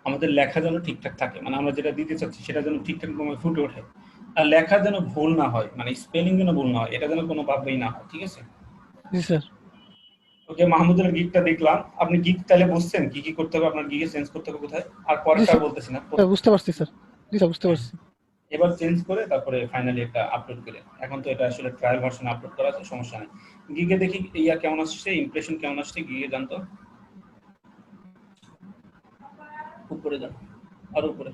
[SPEAKER 2] আমাদের লেখা যেন ঠিকঠাক থাকে, মানে আমরা যেটা দিতে চাচ্ছি সেটা যেন ঠিকঠাক ভাবে ফুটে ওঠে, আর লেখা যেন ভুল না হয়, মানে স্পেলিং যেন ভুল না হয়, এটা যেন কোনো ভাবেই না হয়, ঠিক আছে।
[SPEAKER 3] জি স্যার।
[SPEAKER 2] ওকে, মাহমুদের গিগটা দেখলাম, আপনি গিগ তাহলে বুঝছেন কি কি করতে হবে, আপনার গিগে চেঞ্জ করতে হবে কোথায়, আর পরেরটা আর বলতেছি না।
[SPEAKER 3] স্যার বুঝতে পারছি স্যার। জি স্যার বুঝতে পারছি।
[SPEAKER 2] এবার চেঞ্জ করে তারপরে ফাইনালি একটা আপলোড করে, এখন তো এটা আসলে ট্রায়াল ভার্সনে আপলোড করা আছে, সমস্যা নেই। গিগে দেখি ইয়া কেমন আসছে, ইমপ্রেশন কেমন আসছে গিগে, জানতো উপরে যান আর উপরে।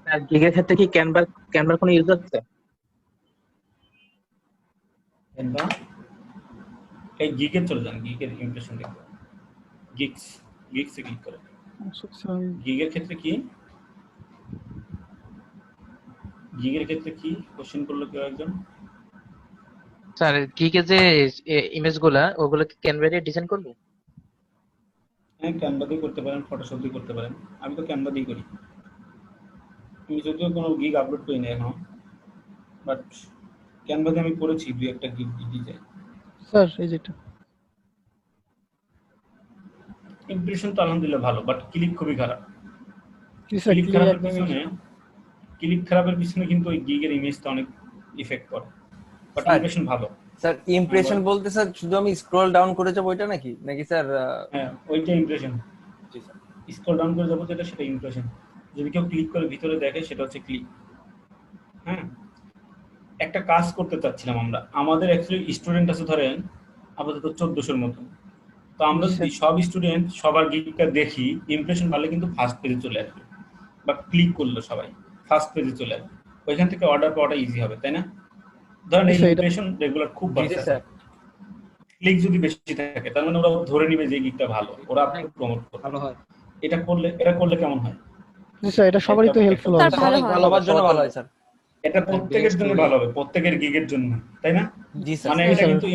[SPEAKER 4] আর গিগের ক্ষেত্রে কি ক্যানভার কোনো ইউজ আছে?
[SPEAKER 2] বা এই গিগে চলে যান, গিগের ইমপ্রেশন দেখো, গিগসে ক্লিক করে। গিগের ক্ষেত্রে কি, গিগের ক্ষেত্রে কি কোশ্চেন করলো কেউ একজন?
[SPEAKER 4] স্যার গিগে যে ইমেজগুলা ওগুলো কি ক্যানভা দিয়ে ডিজাইন করব?
[SPEAKER 2] হ্যাঁ, ক্যানভা দিয়ে করতে পারেন, ফটোশপ দিয়ে করতে পারেন, আমি তো ক্যানভা দিয়ে করি। আমি যদিও কোনো গিগ আপলোড করি না এখনো, বাট ক্যানভা দিয়ে আমি করেছি দুই একটা গিগ ডিজাইন।
[SPEAKER 3] স্যার এই যেটা
[SPEAKER 2] ইমপ্রেশন তো আলহামদুলিল্লাহ ভালো, বাট ক্লিক খুবই খারাপ।
[SPEAKER 3] জি স্যার।
[SPEAKER 2] ক্লিক খারাপের পিছনে কিন্তু ওই গিগের ইমেজটা অনেক ইফেক্ট করে, বাট
[SPEAKER 6] স্যার,
[SPEAKER 2] ইমপ্রেশন ভালো।
[SPEAKER 6] স্যার ইমপ্রেশন বলতে স্যার শুধু আমি স্ক্রল ডাউন করে যাব ওইটা নাকি নাকি স্যার?
[SPEAKER 2] হ্যাঁ, ওইটা ইমপ্রেশন।
[SPEAKER 6] জি স্যার।
[SPEAKER 2] স্ক্রল ডাউন করে যাবো যেটা, সেটা ইমপ্রেশন। যদি কেউ ক্লিক করে ভিতরে দেখে সেটা হচ্ছে ক্লিক। হ্যাঁ, একটা কাজ করতে চাচ্ছিলাম আমরা, আমাদের অ্যাকচুয়ালি স্টুডেন্ট আছে ধরেন আপাতত 1400-র মতো, তো আমরা যদি সব স্টুডেন্ট সবার গিগটা দেখি, ইমপ্রেশন ভালো কিন্তু ফার্স্ট পেজে চলে আসবে, বা ক্লিক করলো সবাই ফার্স্ট পেজে চলে আসবে, ওইখান থেকে অর্ডার পাওয়াটা ইজি হবে, তাই না? ধরেন এই ইমপ্রেশন রেগুলার খুব বাড়ছে, ক্লিক যদি বেশি থাকে তার মানে ওরা ধরে নিবে যে গিগটা ভালো, ওরা আপনাকে প্রমোট করবে, ভালো হয়। এটা করলে কেমন হয়?
[SPEAKER 3] জি স্যার, এটা সবারই তো হেল্পফুল হবে।
[SPEAKER 5] স্যার ভালো হয়।
[SPEAKER 6] ভালোবার জন্য ভালো হয় স্যার।
[SPEAKER 2] এটা প্রত্যেকের জন্য ভালো হবে, প্রত্যেকের গিগের জন্য, তাই না?
[SPEAKER 6] জি স্যার।
[SPEAKER 2] মানে এটা কিন্তু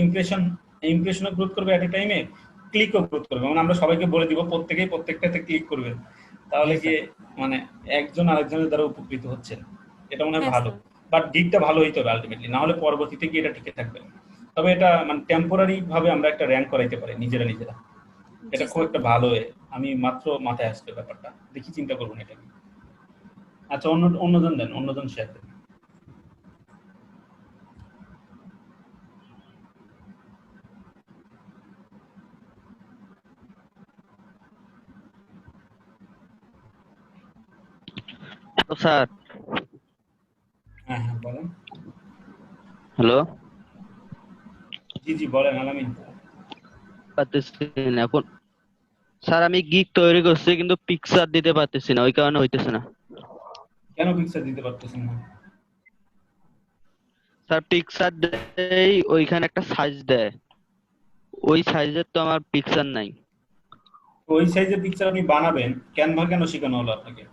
[SPEAKER 2] ইমপ্রেশনও গ্রোথ করবে এট এ টাইমে, ক্লিকও গ্রোথ করবে, মানে আমরা সবাইকে বলে দিব প্রত্যেকটাতে ক্লিক করবে, তাহলে কি মানে একজন আরেকজনের দ্বারা উপকৃত হচ্ছে, এটা মনে হয় ভালো। বাট গিগটা ভালো হইতে হবে আলটিমেটলি, না হলে পরবর্তীতে কি এটা টিকে থাকবে। তবে এটা মানে টেম্পোরারি ভাবে আমরা একটা র্যাঙ্ক করাইতে পারি নিজেরা, এটা খুব একটা ভালো, আমি মাত্র মাথায় আসবে ব্যাপারটা, দেখি চিন্তা করবো না এটা। আচ্ছা, অন্যজন শেয়ার দেন।
[SPEAKER 7] স্যার
[SPEAKER 2] হ্যাঁ বলেন।
[SPEAKER 7] হ্যালো,
[SPEAKER 2] জি বলেন আলামিন।
[SPEAKER 7] পারতেছেন এখন? স্যার আমি গিগ তৈরি করছি কিন্তু পিকচার দিতে পারতেছি না, ওই কারণে হইতেছে না।
[SPEAKER 2] কেন পিকচার দিতে পারতেছেন না?
[SPEAKER 7] স্যার পিকচার দেই, ওইখানে একটা সাইজ দেয়, ওই সাইজের তো আমার পিকচার নাই।
[SPEAKER 2] ওই সাইজের পিকচার আপনি বানাবেন, ক্যানভা কেন শেখানো হলো আপনাকে?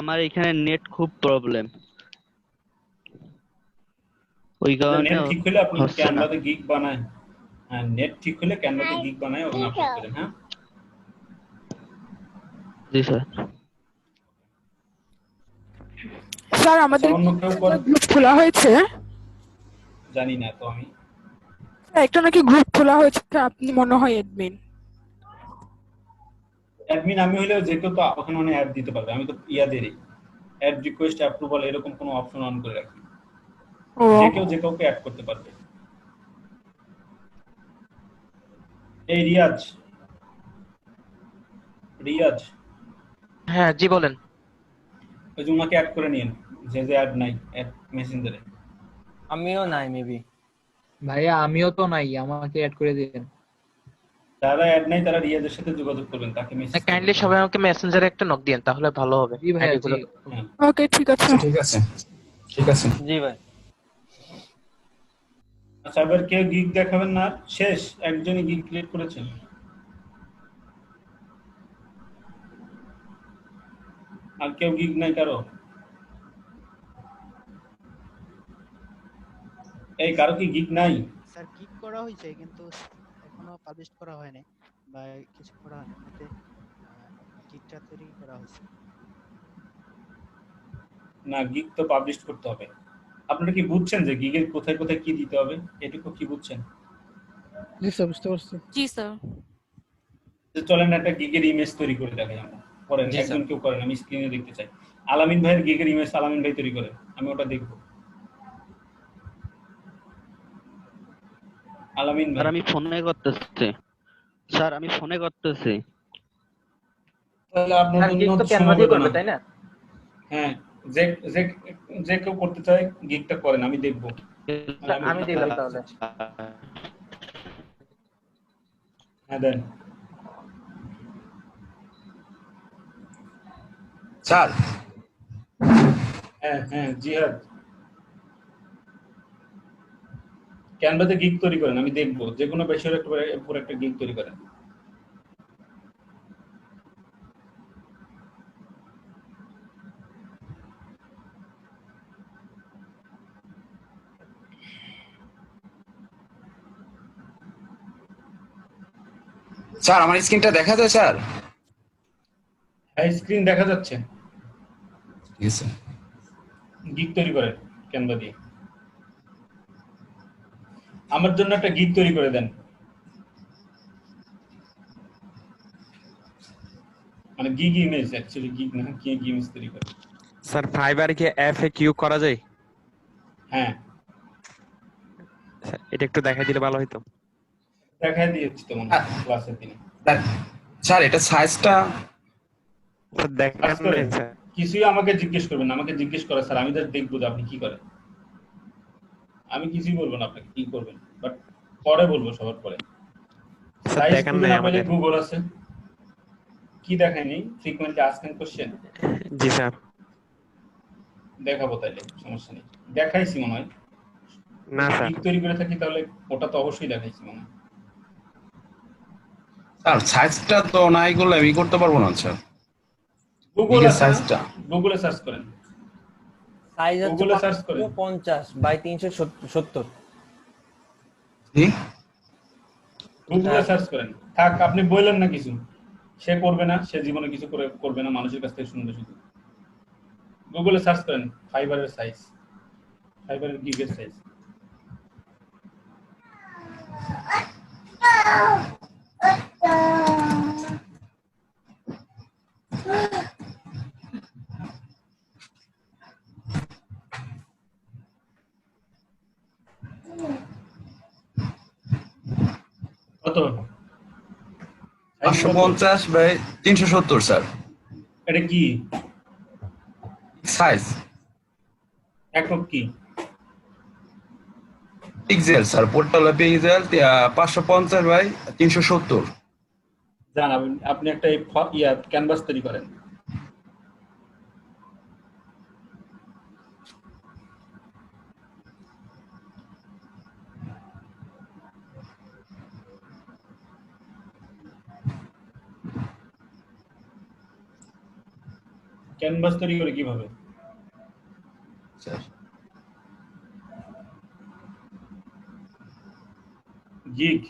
[SPEAKER 7] আমার এখানে নেট খুব প্রবলেম, ওই কারণে
[SPEAKER 2] নেট ঠিক হলে আপনি
[SPEAKER 7] হচ্ছে না।
[SPEAKER 2] ক্যানভাতে গিগ বানায়, হ্যাঁ নেট ঠিক হলে ক্যানভাতে গিগ বানায় ওখানে আপলোড করেন। হ্যাঁ
[SPEAKER 7] জি স্যার।
[SPEAKER 8] স্যার আমাদের
[SPEAKER 2] অন্য কেউ করে
[SPEAKER 8] গ্রুপ খোলা হয়েছে,
[SPEAKER 2] জানি না তো আমি।
[SPEAKER 8] একটা নাকি গ্রুপ খোলা হয়েছে, আপনি মনে হয় অ্যাডমিন।
[SPEAKER 2] অ্যাডমিন আমি হইলেও যে কেউ তো ওখানে মানে অ্যাড দিতে পারবে, আমি তো দেই অ্যাড রিকোয়েস্ট অ্যাপ্রুভাল এরকম কোনো অপশন অন করে রাখি, যে কাউকে অ্যাড করতে পারবে। এই রিয়াজ,
[SPEAKER 4] হ্যাঁ জি বলেন।
[SPEAKER 2] ওই যে উনাকে অ্যাড করে নিন, যে অ্যাড নাই অ্যাড মেসেঞ্জারে।
[SPEAKER 6] আমিও নাই মেবি।
[SPEAKER 1] ভাইয়া আমিও তো নাই, আমাকে অ্যাড করে দিন।
[SPEAKER 2] যারা অ্যাড নাই তারা রিয়াজের সাথে যোগাযোগ করবেন, তাকে মেসেজ
[SPEAKER 4] কাইন্ডলি সবাই আমাকে মেসেঞ্জারে একটা নক দিন, তাহলে ভালো হবে।
[SPEAKER 1] জি ভাইয়া,
[SPEAKER 8] ওকে ঠিক আছে।
[SPEAKER 6] জি ভাই।
[SPEAKER 2] আচ্ছা, এবার কেউ গিগ দেখাবেন না? শেষ একজনই গিগ ক্রিয়েট করেছেন। আর কেউ গিগ নাই কারো? এই কারো কি গিগ নাই?
[SPEAKER 9] স্যার গিগ করা হয়েছে কিন্তু এখনো পাবলিশ করা হয়নি বা কিছু করা হয়নি, এতে গিগটা তৈরি করা হয়েছে।
[SPEAKER 2] না, গিগ তো পাবলিশ করতে হবে। আপনারা কি বুঝছেন যে গিগের কোথায় কোথায় কি দিতে হবে? এটুকু কি বুঝছেন?
[SPEAKER 3] জি স্যার, বুঝতে পারছি।
[SPEAKER 5] জি স্যার।
[SPEAKER 2] যে চলেন একটা গিগের ইমেজ তৈরি করে দেখাই আমরা। করেন,
[SPEAKER 6] জি,
[SPEAKER 2] একজন
[SPEAKER 6] স্যার।
[SPEAKER 2] কেউ করেন, আমি স্ক্রিনে দেখতে চাই। আলামিন ভাইয়ের গিগের ইমেজ আলামিন ভাই তৈরি করেন, আমি ওটা দেখব। আলামিন ভাই,
[SPEAKER 7] স্যার আমি ফোনে করতেছি। স্যার আমি ফোনে করতেছি।
[SPEAKER 2] তাহলে আপনার
[SPEAKER 4] স্যার গিগ
[SPEAKER 2] জন্য
[SPEAKER 4] তো ক্যানভা দিয়ে করবে
[SPEAKER 2] সমবেদনা।
[SPEAKER 4] তাই না?
[SPEAKER 2] হ্যাঁ, যে যে যে কেউ করতে চায় গিগটা করেন, আমি দেখব।
[SPEAKER 4] স্যার আমি দিলাম তাহলে।
[SPEAKER 2] হ্যাঁ দেন।
[SPEAKER 10] স্যার
[SPEAKER 2] হ্যাঁ হ্যাঁ, জিহাদ ক্যানভাতে গিগ তৈরি করেন, আমি দেখব। যে কোনো বিষয়ের উপর একটা গিগ তৈরি করেন।
[SPEAKER 10] স্যার আমার স্ক্রিনটা দেখা যায় স্যার?
[SPEAKER 2] হ্যাঁ, স্ক্রিন দেখা যাচ্ছে।
[SPEAKER 10] ঠিক আছে।
[SPEAKER 2] গিগ তৈরি করেন ক্যানভা দিয়ে। আমার জন্য একটা গিগ তৈরি করে দেন। মানে গিগ ইমেজ, অ্যাকচুয়ালি গিগ না, গিগ ইমেজ তৈরি করে।
[SPEAKER 11] স্যার ফাইবার কি এফএকিউ করা যায়?
[SPEAKER 2] হ্যাঁ,
[SPEAKER 11] স্যার, এটা একটু দেখাই দিলে ভালো হতো।
[SPEAKER 2] দেখাই দিয়েছি তো মনে হয় ক্লাসের দিনে।
[SPEAKER 10] স্যার এটা সাইজটা
[SPEAKER 11] স্যার দেখেন
[SPEAKER 2] কাজ করে।
[SPEAKER 11] না, স্যার।
[SPEAKER 2] কিছুই আমাকে জিজ্ঞেস করবেন না, আমাকে জিজ্ঞেস করে স্যার, আমি জাস্ট দেখবো যে আপনি কি করেন। আমি কিছুই বলবো না আপনাকে কি করবেন, বাট পরে বলবো, সবার পরে।
[SPEAKER 11] স্যার
[SPEAKER 2] সাইজ
[SPEAKER 11] দেখেন
[SPEAKER 2] খুঁজে
[SPEAKER 11] নাই
[SPEAKER 2] না পেলে
[SPEAKER 11] আমাদের।
[SPEAKER 2] গুগল আছে। কি দেখায়নি? ফ্রিকোয়েন্টলি আস্কিং কোশ্চেন
[SPEAKER 11] জি স্যার।
[SPEAKER 2] দেখাবো, তাইলে সমস্যা নেই। দেখাইছি মনে হয়।
[SPEAKER 11] না স্যার।
[SPEAKER 2] গিগ তৈরি করে থাকি তাহলে ওটা তো অবশ্যই দেখাইছি মনে হয়।
[SPEAKER 10] স্যার সাইজটা তো নাই করলে আমি করতে পারবো না স্যার।
[SPEAKER 2] গুগল
[SPEAKER 10] গিগের
[SPEAKER 2] আছে না?
[SPEAKER 10] সাইজটা
[SPEAKER 2] গুগলে সার্চ করেন।
[SPEAKER 6] সাইজ হচ্ছে
[SPEAKER 2] গুগলে সার্চ করেন।
[SPEAKER 6] 50 বাই 370।
[SPEAKER 10] জি
[SPEAKER 2] গুগলে সার্চ করেন। থাক, আপনি বললেন না কিছু। সে করবে না, সে জীবনে কিছু করবে না, মানুষের কাছ থেকে শুনবে শুধু। গুগলে সার্চ করেন ফাইবারের সাইজ, ফাইবারের গিগের সাইজ। কত?
[SPEAKER 10] 550 বাই 370 স্যার।
[SPEAKER 2] এটা কি
[SPEAKER 10] সাইজ
[SPEAKER 2] একক? কি
[SPEAKER 10] pixel sir? Portal pixel 550 by 370।
[SPEAKER 2] জানাবেন। আপনি একটা ক্যানভাস তৈরি করেন। ক্যানভাস তৈরি করে কিভাবে?
[SPEAKER 10] স্যার
[SPEAKER 2] গিগ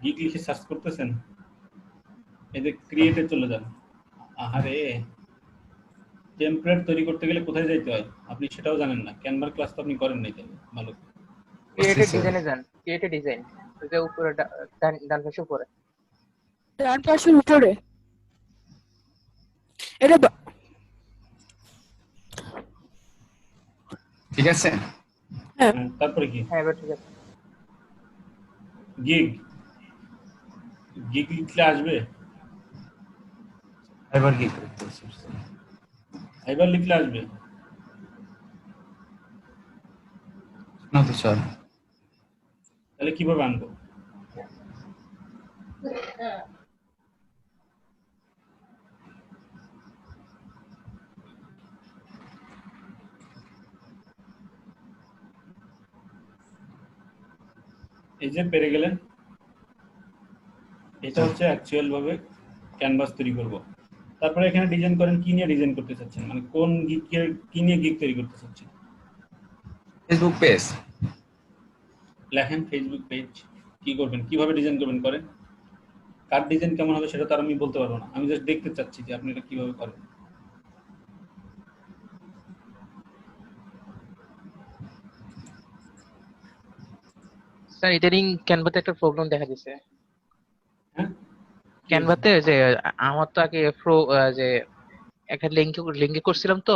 [SPEAKER 2] গিগ লিখে সার্চ করতেছেন, এই যে ক্রিয়েটে চলে যান। আহারে, টেমপ্লেট তৈরি করতে গেলে কোথায় যাইতে হয় আপনি সেটাও জানেন না। ক্যানভার ক্লাস তো আপনি করেন নাই, তাহলে ভালো।
[SPEAKER 4] ক্রিয়েটেড ডিজাইনে যান, ক্রিয়েটেড ডিজাইন, ওই যে উপরে ডান পাশে উপরে।
[SPEAKER 8] ডান পাশের উপরে এটা
[SPEAKER 10] ঠিক আছে।
[SPEAKER 8] হ্যাঁ,
[SPEAKER 2] তারপরে কি?
[SPEAKER 4] হ্যাঁ এবার ঠিক আছে।
[SPEAKER 2] গিগ গিগ লিখলে আসবে?
[SPEAKER 10] এবার কি করতে স্যার?
[SPEAKER 2] ফাইবার লিখলে আসবে
[SPEAKER 10] না তো স্যার।
[SPEAKER 2] তাহলে কিভাবে আনবো? এই যে পেরে গেলেন, এটা হচ্ছে অ্যাকচুয়াল ভাবে ক্যানভাস তৈরি করব। তারপরে এখানে ডিজাইন করেন কি নিয়ে ডিজাইন করতে চাচ্ছেন, মানে কোন গিগের কি নিয়ে গিগ তৈরি করতে চাচ্ছেন।
[SPEAKER 10] Facebook page.
[SPEAKER 2] লেখেন ফেসবুক পেজ। কি করবেন, কিভাবে ডিজাইন করবেন করেন। কার ডিজাইন কেমন হবে সেটা তো আর আমি বলতে পারবো না, আমি জাস্ট দেখতে চাচ্ছি যে আপনি এটা কিভাবে করেন।
[SPEAKER 4] স্যার ইদানিং ক্যানভাতে একটা প্রবলেম দেখা দিছে।
[SPEAKER 2] হ্যাঁ
[SPEAKER 4] ক্যানভাতে যে আমার তো আগে প্রো যে একটা লিঙ্কে করছিলাম তো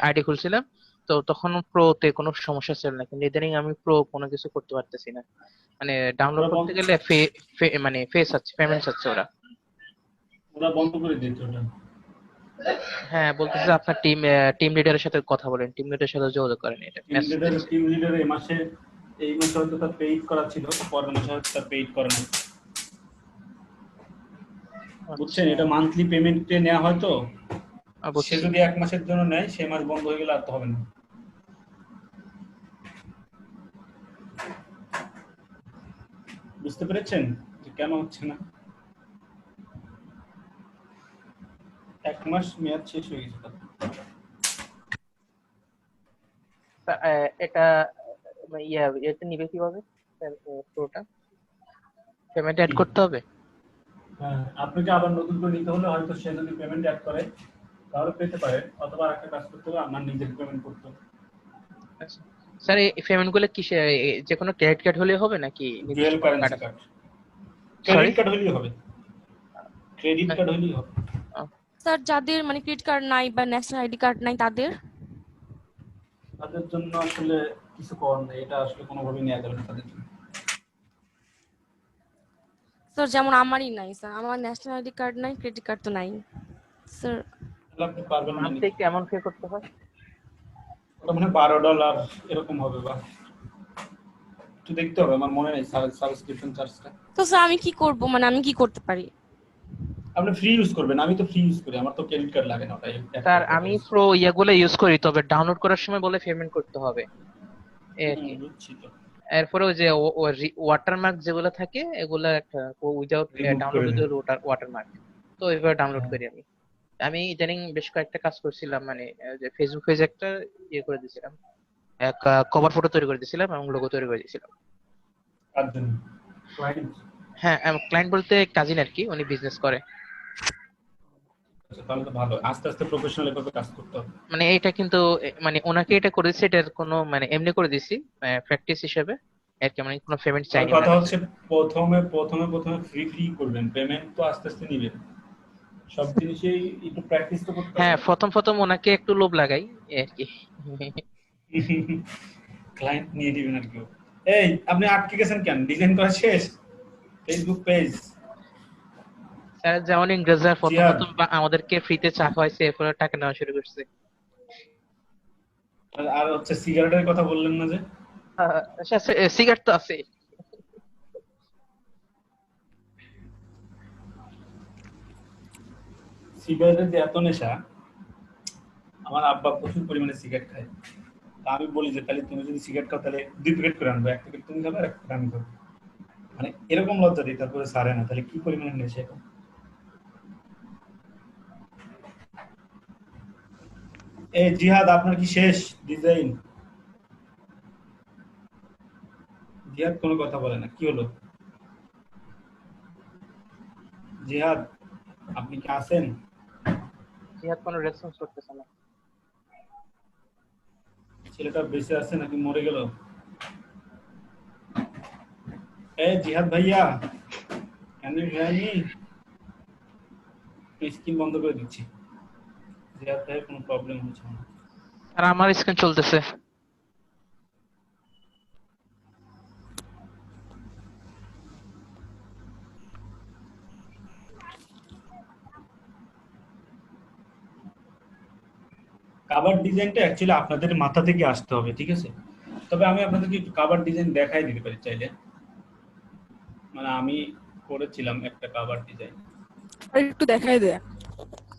[SPEAKER 4] আইডি খুলছিলাম, তো তখন প্রোতে কোনো সমস্যা ছিল না, কিন্তু ইদানিং আমি প্রো কোনো কিছু করতে পারতেছি না। মানে ডাউনলোড করতে গেলে মানে ফেস আছে, পেমেন্টস আছে
[SPEAKER 2] ওরা বন্ধ করে দিয়েছে ওটা।
[SPEAKER 4] হ্যাঁ বলতেছে আপনার টিম লিডারের সাথে কথা বলেন, টিম লিডারের সাথে যোগাযোগ করেন। এটা
[SPEAKER 2] টিম লিডার এই মাসে হয়তো তার পেইড করা ছিল, পরের মাসে হয়তো তার পেইড করা নেই, বুঝছেন। এটা মান্থলি পেমেন্টে নেওয়া হয় তো, সে যদি 1 মাসের জন্য নেয় সে মাস বন্ধ হয়ে গেলে আর তো হবে না। বুঝতে পেরেছেন যে কেন হচ্ছে না। 1 মাস মেয়াদ শেষ হয়ে গেছে তার।
[SPEAKER 4] এটা এটা নিবে কিভাবে প্রোটা? পেমেন্ট অ্যাড করতে হবে?
[SPEAKER 2] হ্যাঁ, আপনাকে আবার নতুন করে নিতে হলে হয়তো সে যদি পেমেন্ট অ্যাড করে তাহলে পেতে পারে, অথবা একটা কাজ করতে হবে আপনার নিজের পেমেন্ট করতে হবে।
[SPEAKER 4] স্যার এই পেমেন্ট গুলো কি যে কোনো ক্রেডিট কার্ড হলে হবে নাকি
[SPEAKER 2] dual currency card? Credit card হলেই হবে, ক্রেডিট কার্ড হলেই হবে।
[SPEAKER 5] স্যার যাদের মানে ক্রেডিট কার্ড নাই বা ন্যাশনাল আইডি কার্ড নাই তাদের
[SPEAKER 2] জন্য আসলে কিছু করার নেই, এটা আসলে কোনোভাবেই নেওয়া যাবে না তাদের জন্য।
[SPEAKER 5] স্যার যেমন আমারই নাই স্যার, আমার ন্যাশনাল আইডি কার্ড নাই, ক্রেডিট কার্ড তো নাই স্যার।
[SPEAKER 2] আপনি পারবেন না।
[SPEAKER 4] মান্থলি কেমন পে করতে হয়?
[SPEAKER 2] ওটা মানে $12 এরকম হবে, বা একটু দেখতে হবে, আমার মনে নেই সাবস্ক্রিপশন চার্জটা।
[SPEAKER 5] তো স্যার আমি কি করব, মানে আমি কি করতে পারি?
[SPEAKER 2] আপনি ফ্রি ইউজ করবেন, আমি তো ফ্রি ইউজ করি, আমার তো ক্রেডিট কার্ড লাগে না। ওটাই
[SPEAKER 4] স্যার আমি প্রো ইয়াগুলো ইউজ করি, তবে ডাউনলোড করার সময় বলে পেমেন্ট করতে হবে। এরপরে ওই যে ওয়াটারমার্ক যেগুলো থাকে এগুলা একটা উইদাউট ডাউনলোড ওয়াটারমার্ক, তো এইভাবে ডাউনলোড করি আমি। আমি ইদানিং বেশ কয়েকটা কাজ করছিলাম, মানে যে ফেসবুক পেজ একটা ইয়ে করে দিয়েছিলাম, এক কভার ফটো তৈরি করে দিয়েছিলাম এবং লোগো তৈরি করে দিয়েছিলাম। হ্যাঁ ক্লায়েন্ট বলতে কাজিন আর কি, উনি বিজনেস করে।
[SPEAKER 2] তাহলে তো ভালো, আস্তে আস্তে প্রফেশনাল ভাবে কাজ করতে হবে।
[SPEAKER 4] মানে এটা কিন্তু মানে ওনাকে এটা করেছে, এটার কোনো মানে এমনি করে দিছি প্র্যাকটিস হিসেবে আর কি, মানে কোনো পেমেন্ট চাইনি।
[SPEAKER 2] কথা হচ্ছে প্রথমে ফ্রি করবেন, পেমেন্ট তো আস্তে আস্তে নেবেন, সব জিনিসই একটু প্র্যাকটিস তো করতে হবে।
[SPEAKER 4] হ্যাঁ প্রথম ওনাকে একটু লোভ লাগাই আর কি,
[SPEAKER 2] ক্লায়েন্ট নিয়ে দিবেন আর কি। এই আপনি আটকে গেছেন কেন? ডিজাইন করা শেষ ফেসবুক পেজ।
[SPEAKER 4] স্যার যেমন ইংরেজরা প্রথম আমাদেরকে ফ্রিতে চা খাওয়াইছে, এরপরে টাকা নেওয়া শুরু করছে।
[SPEAKER 2] আর হচ্ছে সিগারেটের কথা বললেন না যে?
[SPEAKER 4] সিগারেট তো আছে।
[SPEAKER 2] সিগারেটের যে এত নেশা, আমার আব্বা প্রচুর পরিমাণে সিগারেট খায়। আমি বলি যে তাহলে তুমি যদি সিগারেট খাও তাহলে 2 প্যাকেট করে আনবো, 1 প্যাকেট তুমি খাবে আর 1 প্যাকেট আমি খাবো। মানে এরকম লজ্জা দিই, তারপরে সারে না। তাহলে কি পরিমাণে নেশা এখন। এই জিহাদ আপনার কি শেষ ডিজাইন? জিহাদ কোনো কথা বলে না, কি হলো? জিহাদ আপনি কি আছেন?
[SPEAKER 4] জিহাদ কোনো রেসপন্স করতেছে না।
[SPEAKER 2] ছেলেটা বেঁচে আছে নাকি মরে গেল? এই জিহাদ ভাইয়া, can you hear me? Screen বন্ধ করে দিচ্ছি। জিহাদ ভাই কোনো প্রবলেম হচ্ছে না।
[SPEAKER 4] আর আমার স্ক্রিন চলতেছে।
[SPEAKER 2] কভার ডিজাইনটা অ্যাকচুয়ালি আপনাদের মাথা থেকে আসতে হবে, ঠিক আছে? তবে আমি আপনাদেরকে একটু কভার ডিজাইন দেখাই দিতে পারি চাইলে। মানে আমি করেছিলাম একটা কভার ডিজাইন,
[SPEAKER 8] একটু দেখাই দেন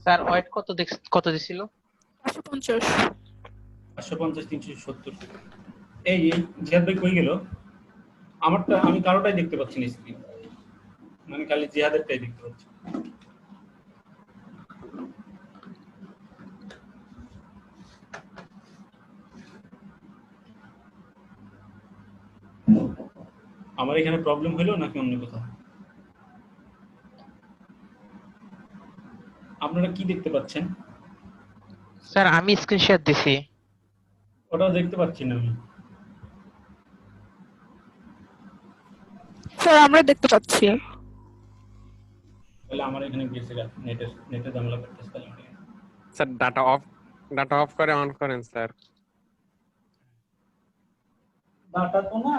[SPEAKER 4] স্যার। ওয়েট কত দিছিল?
[SPEAKER 8] 550
[SPEAKER 2] 370। এই জিহাদ ভাই কই গেল? আমারটা আমি কারোটাই দেখতে পাচ্ছি না স্ক্রিন, মানে খালি জিহাদেরটাই দেখতে পাচ্ছি। আমার এখানে প্রবলেম হলো নাকি অন্য কোথাও? আপনারা কি দেখতে পাচ্ছেন?
[SPEAKER 4] স্যার আমি স্ক্রিনশট দিছি।
[SPEAKER 2] ওটা দেখতে পাচ্ছি না আমি।
[SPEAKER 8] স্যার আমরা দেখতে পাচ্ছি।
[SPEAKER 2] তাহলে আমার এখানে গেছে নেটের ঝামেলা করতেছে তাহলে আমার এখানে।
[SPEAKER 11] স্যার ডাটা অফ করে অন করেন স্যার।
[SPEAKER 2] ডাটা তো না